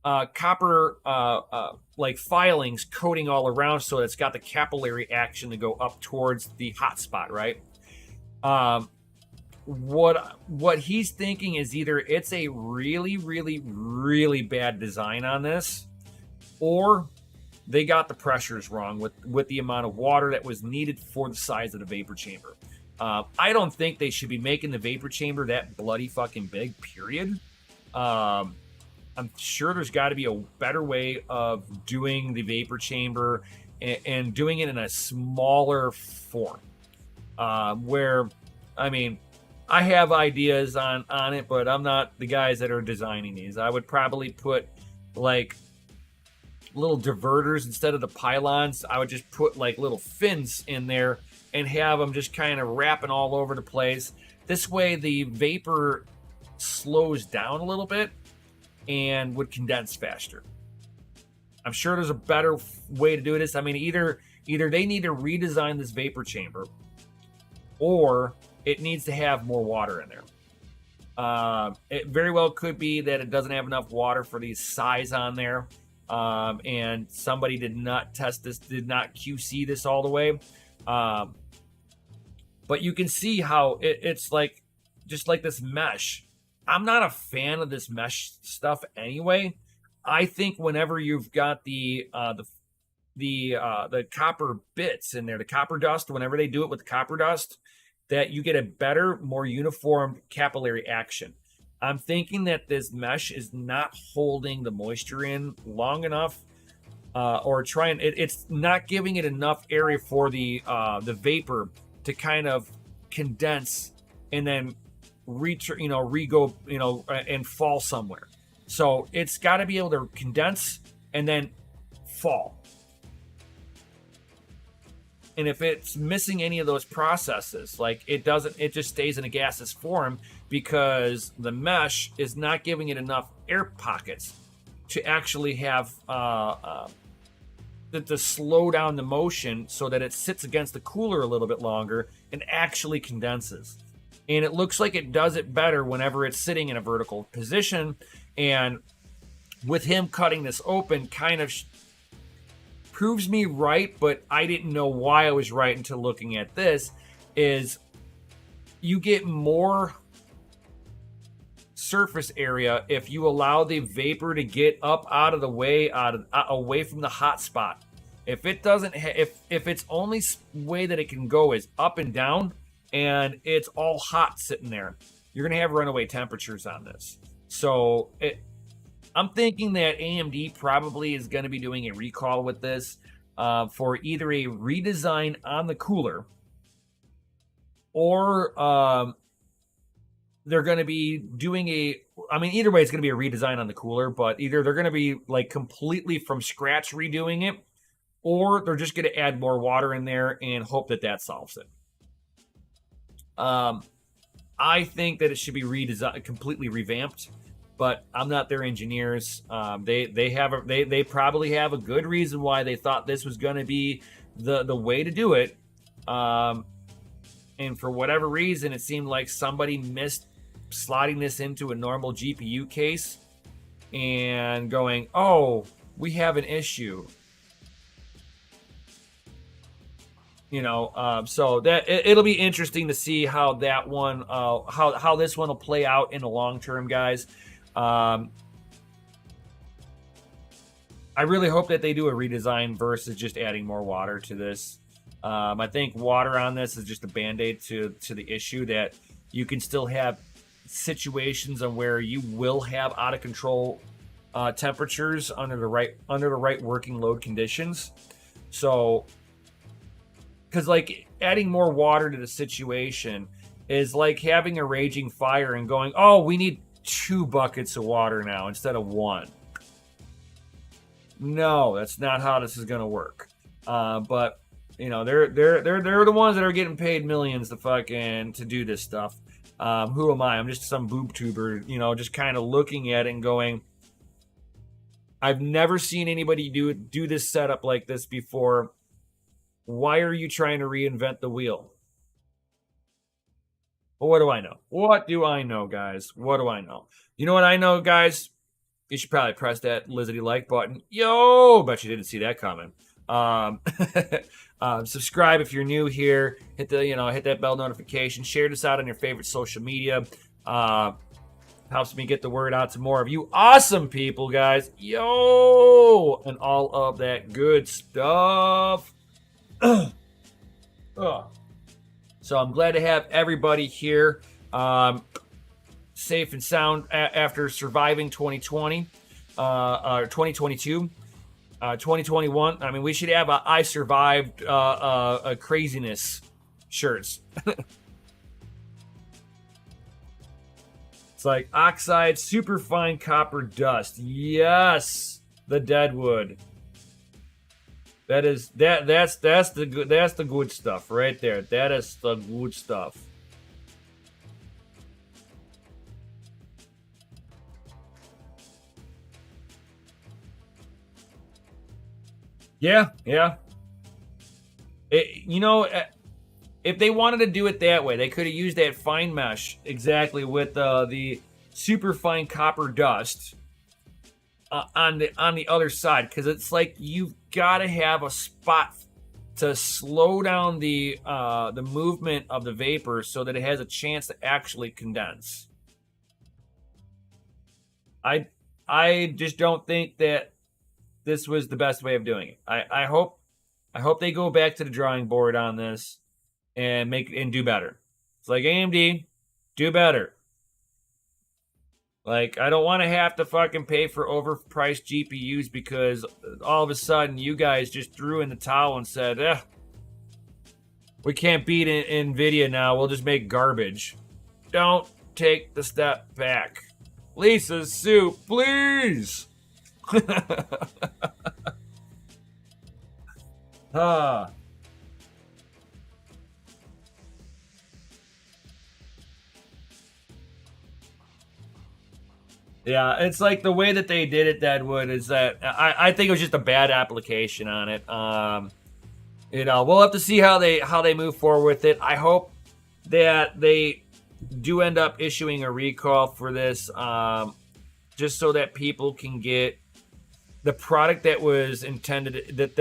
copper like filings coating all around, so it's got the capillary action to go up towards the hot spot, right? What he's thinking is either it's a really, really, really bad design on this, or they got the pressures wrong with the amount of water that was needed for the size of the vapor chamber. I don't think they should be making the vapor chamber that bloody fucking big, period. I'm sure there's got to be a better way of doing the vapor chamber and doing it in a smaller form. Where, I mean, I have ideas on it, but I'm not the guys that are designing these. I would probably put like little diverters instead of the pylons. I would just put like little fins in there and have them just kind of wrapping all over the place. This way the vapor slows down a little bit and would condense faster. I'm sure there's a better way to do this. I mean, either they need to redesign this vapor chamber, or it needs to have more water in there. It very well could be that it doesn't have enough water for the size on there. And somebody did not test this, did not QC this all the way. But you can see how it's like, just like this mesh. I'm not a fan of this mesh stuff anyway. I think whenever you've got the copper bits in there, the copper dust, whenever they do it with the copper dust, that you get a better, more uniform capillary action. I'm thinking that this mesh is not holding the moisture in long enough, or it's not giving it enough area for the vapor to kind of condense and then and fall somewhere. So it's got to be able to condense and then fall. And if it's missing any of those processes, like it just stays in a gaseous form because the mesh is not giving it enough air pockets to actually have to slow down the motion so that it sits against the cooler a little bit longer and actually condenses. And it looks like it does it better whenever it's sitting in a vertical position. And with him cutting this open kind of proves me right, but I didn't know why I was right until looking at this, is you get more surface area if you allow the vapor to get up out of the way, away from the hot spot. If it doesn't, if its only way that it can go is up and down, and it's all hot sitting there, you're gonna have runaway temperatures on this. So I'm thinking that AMD probably is going to be doing a recall with this for either a redesign on the cooler, or they're going to be doing either way, it's going to be a redesign on the cooler, but either they're going to be like completely from scratch redoing it, or they're just going to add more water in there and hope that that solves it. I think that it should be redesigned, completely revamped, but I'm not their engineers. They probably have a good reason why they thought this was going to be the way to do it. And for whatever reason, it seemed like somebody missed slotting this into a normal GPU case and going, oh, we have an issue. So that it'll be interesting to see how that one, how this one will play out in the long term, guys. I really hope that they do a redesign versus just adding more water to this. I think water on this is just a band-aid to the issue that you can still have situations on where you will have out of control temperatures under the right working load conditions. So, because like adding more water to the situation is like having a raging fire and going, oh, we need 2 buckets of water now instead of 1. No, that's not how this is going to work. But they're the ones that are getting paid millions to do this stuff. Who am I? I'm just some boob tuber, just kind of looking at it and going, I've never seen anybody do this setup like this before. Why are you trying to reinvent the wheel? Well, what do I know? What do I know, guys? What do I know? You know what I know, guys? You should probably press that Lizzie like button. Yo, bet you didn't see that coming. Subscribe if you're new here. Hit that bell notification. Share this out on your favorite social media. Helps me get the word out to more of you awesome people, guys. Yo, and all of that good stuff. So I'm glad to have everybody here, safe and sound after surviving 2020, 2022, 2021. I mean, we should have a "I survived" a craziness shirts. It's like oxide, super fine copper dust. Yes, the deadwood. That's the good stuff right there. That is the good stuff. Yeah. If they wanted to do it that way, they could have used that fine mesh exactly with the super fine copper dust on the other side, because it's like you've got to have a spot to slow down the movement of the vapor so that it has a chance to actually condense. I just don't think that this was the best way of doing it. I hope they go back to the drawing board on this and do better. It's like, AMD, do better. Like, I don't want to have to fucking pay for overpriced GPUs because all of a sudden you guys just threw in the towel and said, we can't beat NVIDIA now. We'll just make garbage. Don't take the step back. Lisa Sue, please. Yeah, it's like the way that they did it, Deadwood, is that I think it was just a bad application on it. We'll have to see how they move forward with it. I hope that they do end up issuing a recall for this, just so that people can get the product that was intended,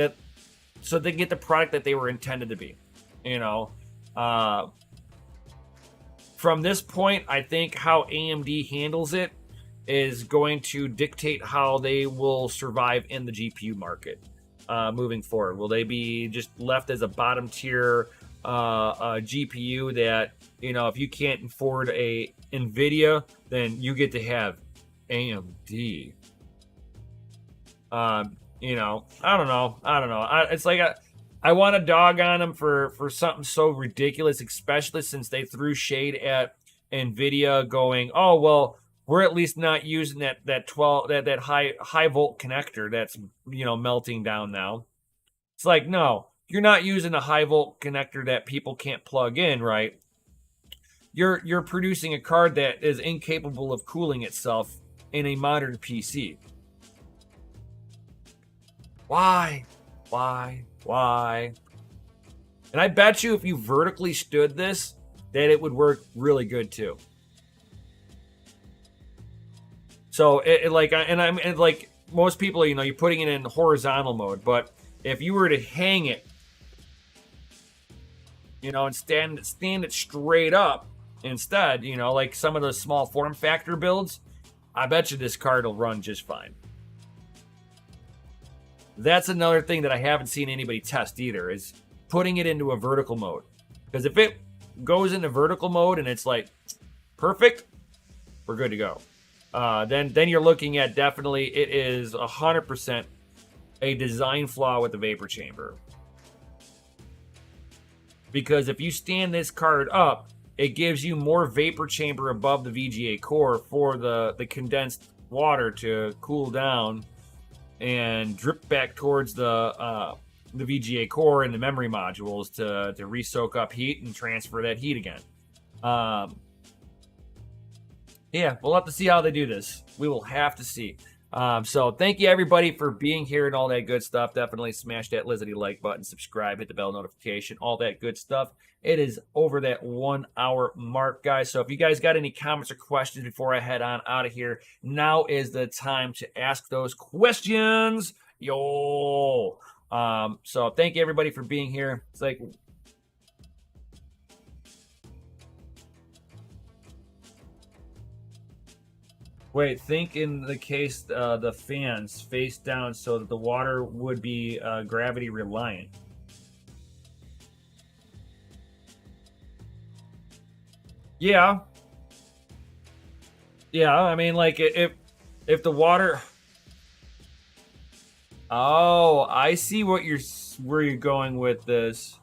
so they get the product that they were intended to be. from this point, I think how AMD handles it is going to dictate how they will survive in the GPU market moving forward. Will they be just left as a bottom tier GPU that, you know, if you can't afford a NVIDIA, then you get to have AMD? You know, I don't know. It's like I want to dog on them for something so ridiculous, especially since they threw shade at NVIDIA, going, "Oh well, we're at least not using that high volt connector that's, you know, melting down now." It's like, no, you're not using a high volt connector that people can't plug in, right? You're producing a card that is incapable of cooling itself in a modern PC. Why? And I bet you if you vertically stood this, that it would work really good too. So like most people, you know, you're putting it in horizontal mode, but if you were to hang it, you know, and stand it straight up instead, you know, like some of the small form factor builds, I bet you this card will run just fine. That's another thing that I haven't seen anybody test either, is putting it into a vertical mode. Because if it goes into vertical mode and it's like perfect, we're good to go. Then you're looking at, definitely, it is 100% a design flaw with the vapor chamber. Because if you stand this card up, it gives you more vapor chamber above the VGA core for the condensed water to cool down and drip back towards the VGA core and the memory modules to re-soak up heat and transfer that heat again. Yeah, we'll have to see how they do this. We will have to see. So thank you, everybody, for being here and all that good stuff. Definitely smash that Lizzie like button, subscribe, hit the bell notification, all that good stuff. It is over that 1 hour mark, guys. So if you guys got any comments or questions before I head on out of here, now is the time to ask those questions. Yo. So thank you, everybody, for being here. It's like, wait, think in the case the fans face down so that the water would be gravity reliant. Yeah. Yeah, I mean, like, if the water... Oh, I see where you're going with this.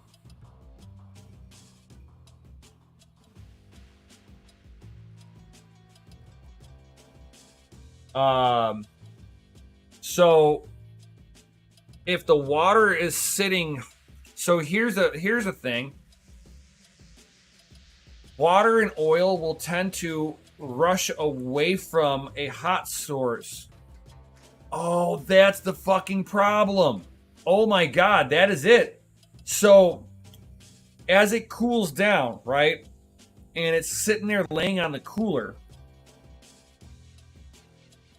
So if the water is sitting, so here's a thing. Water and oil will tend to rush away from a hot source. Oh, that's the fucking problem. Oh my God, that is it. So as it cools down, right? And it's sitting there laying on the cooler,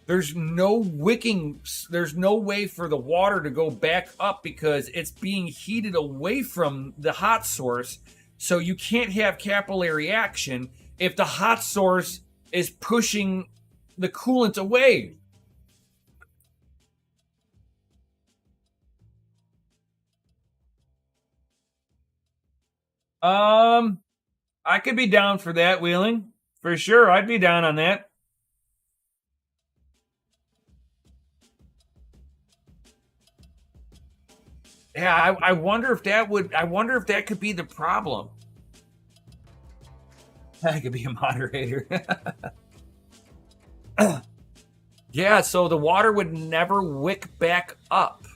there's no way for the water to go back up because it's being heated away from the hot source. So you can't have capillary action if the hot source is pushing the coolant away. I could be down for that, Wheeling. For sure, I'd be down on that. Yeah, I wonder if that could be the problem. I could be a moderator. Yeah, so the water would never wick back up.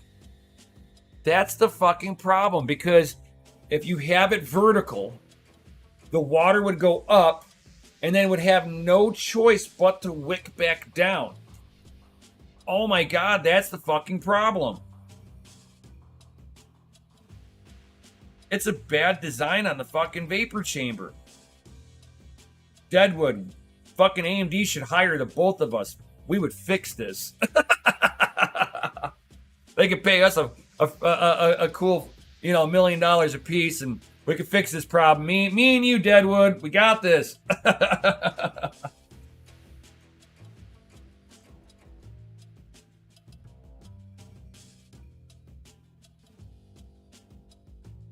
That's the fucking problem, because if you have it vertical, the water would go up and then would have no choice but to wick back down. Oh my God, that's the fucking problem. It's a bad design on the fucking vapor chamber. Deadwood, fucking AMD should hire the both of us. We would fix this. They could pay us a cool, $1 million a piece, and We can fix this problem. Me and you, Deadwood. We got this.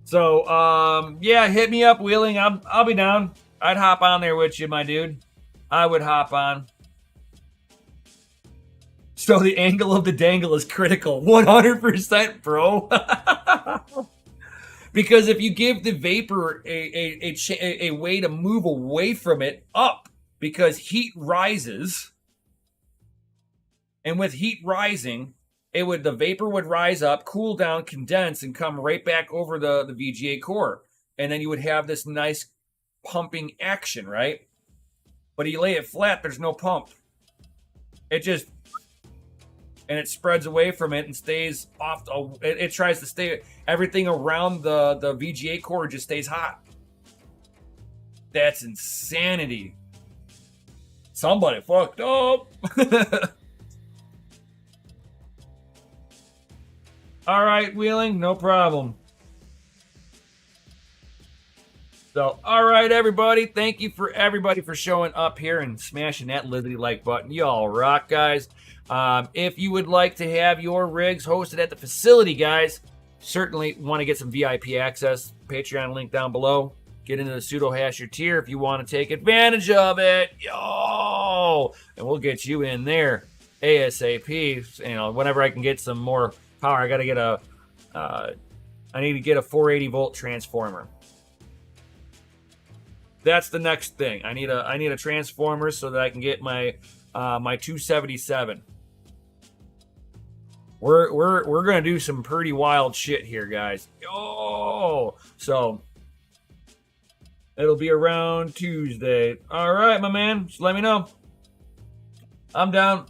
So, yeah, hit me up, Wheeling. I'll be down. I'd hop on there with you, my dude. I would hop on. So the angle of the dangle is critical. 100%, bro. Because if you give the vapor a way to move away from it up, because heat rises, and with heat rising, the vapor would rise up, cool down, condense, and come right back over the VGA core. And then you would have this nice pumping action, right? But you lay it flat, there's no pump. And it spreads away from it and stays off. It tries to stay, everything around the VGA core just stays hot. That's insanity. Somebody fucked up. All right, Wheeling, no problem. So, all right, everybody. Thank you for everybody for showing up here and smashing that Liberty like button. Y'all rock, guys. If you would like to have your rigs hosted at the facility, guys, certainly want to get some VIP access. Patreon link down below. Get into the pseudo hasher tier if you want to take advantage of it. Yo! And we'll get you in there ASAP. You know, whenever I can get some more power, I got to get I need to get a 480 volt transformer. That's the next thing. I need a transformer so that I can get my 277. We're gonna do some pretty wild shit here, guys. Oh, so it'll be around Tuesday. All right, my man. Just let me know. I'm down.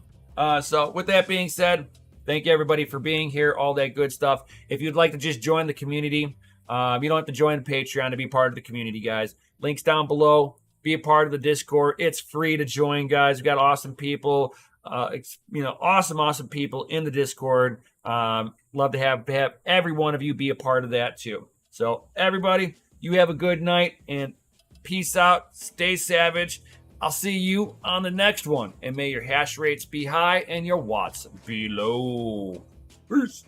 So with that being said, thank you everybody for being here. All that good stuff. If you'd like to just join the community, you don't have to join the Patreon to be part of the community, guys. Links down below. Be a part of the Discord. It's free to join, guys. We've got awesome people. Awesome people in the Discord. Love to have every one of you be a part of that too. So everybody, you have a good night and peace out. Stay savage. I'll see you on the next one. And may your hash rates be high and your watts be low. Peace.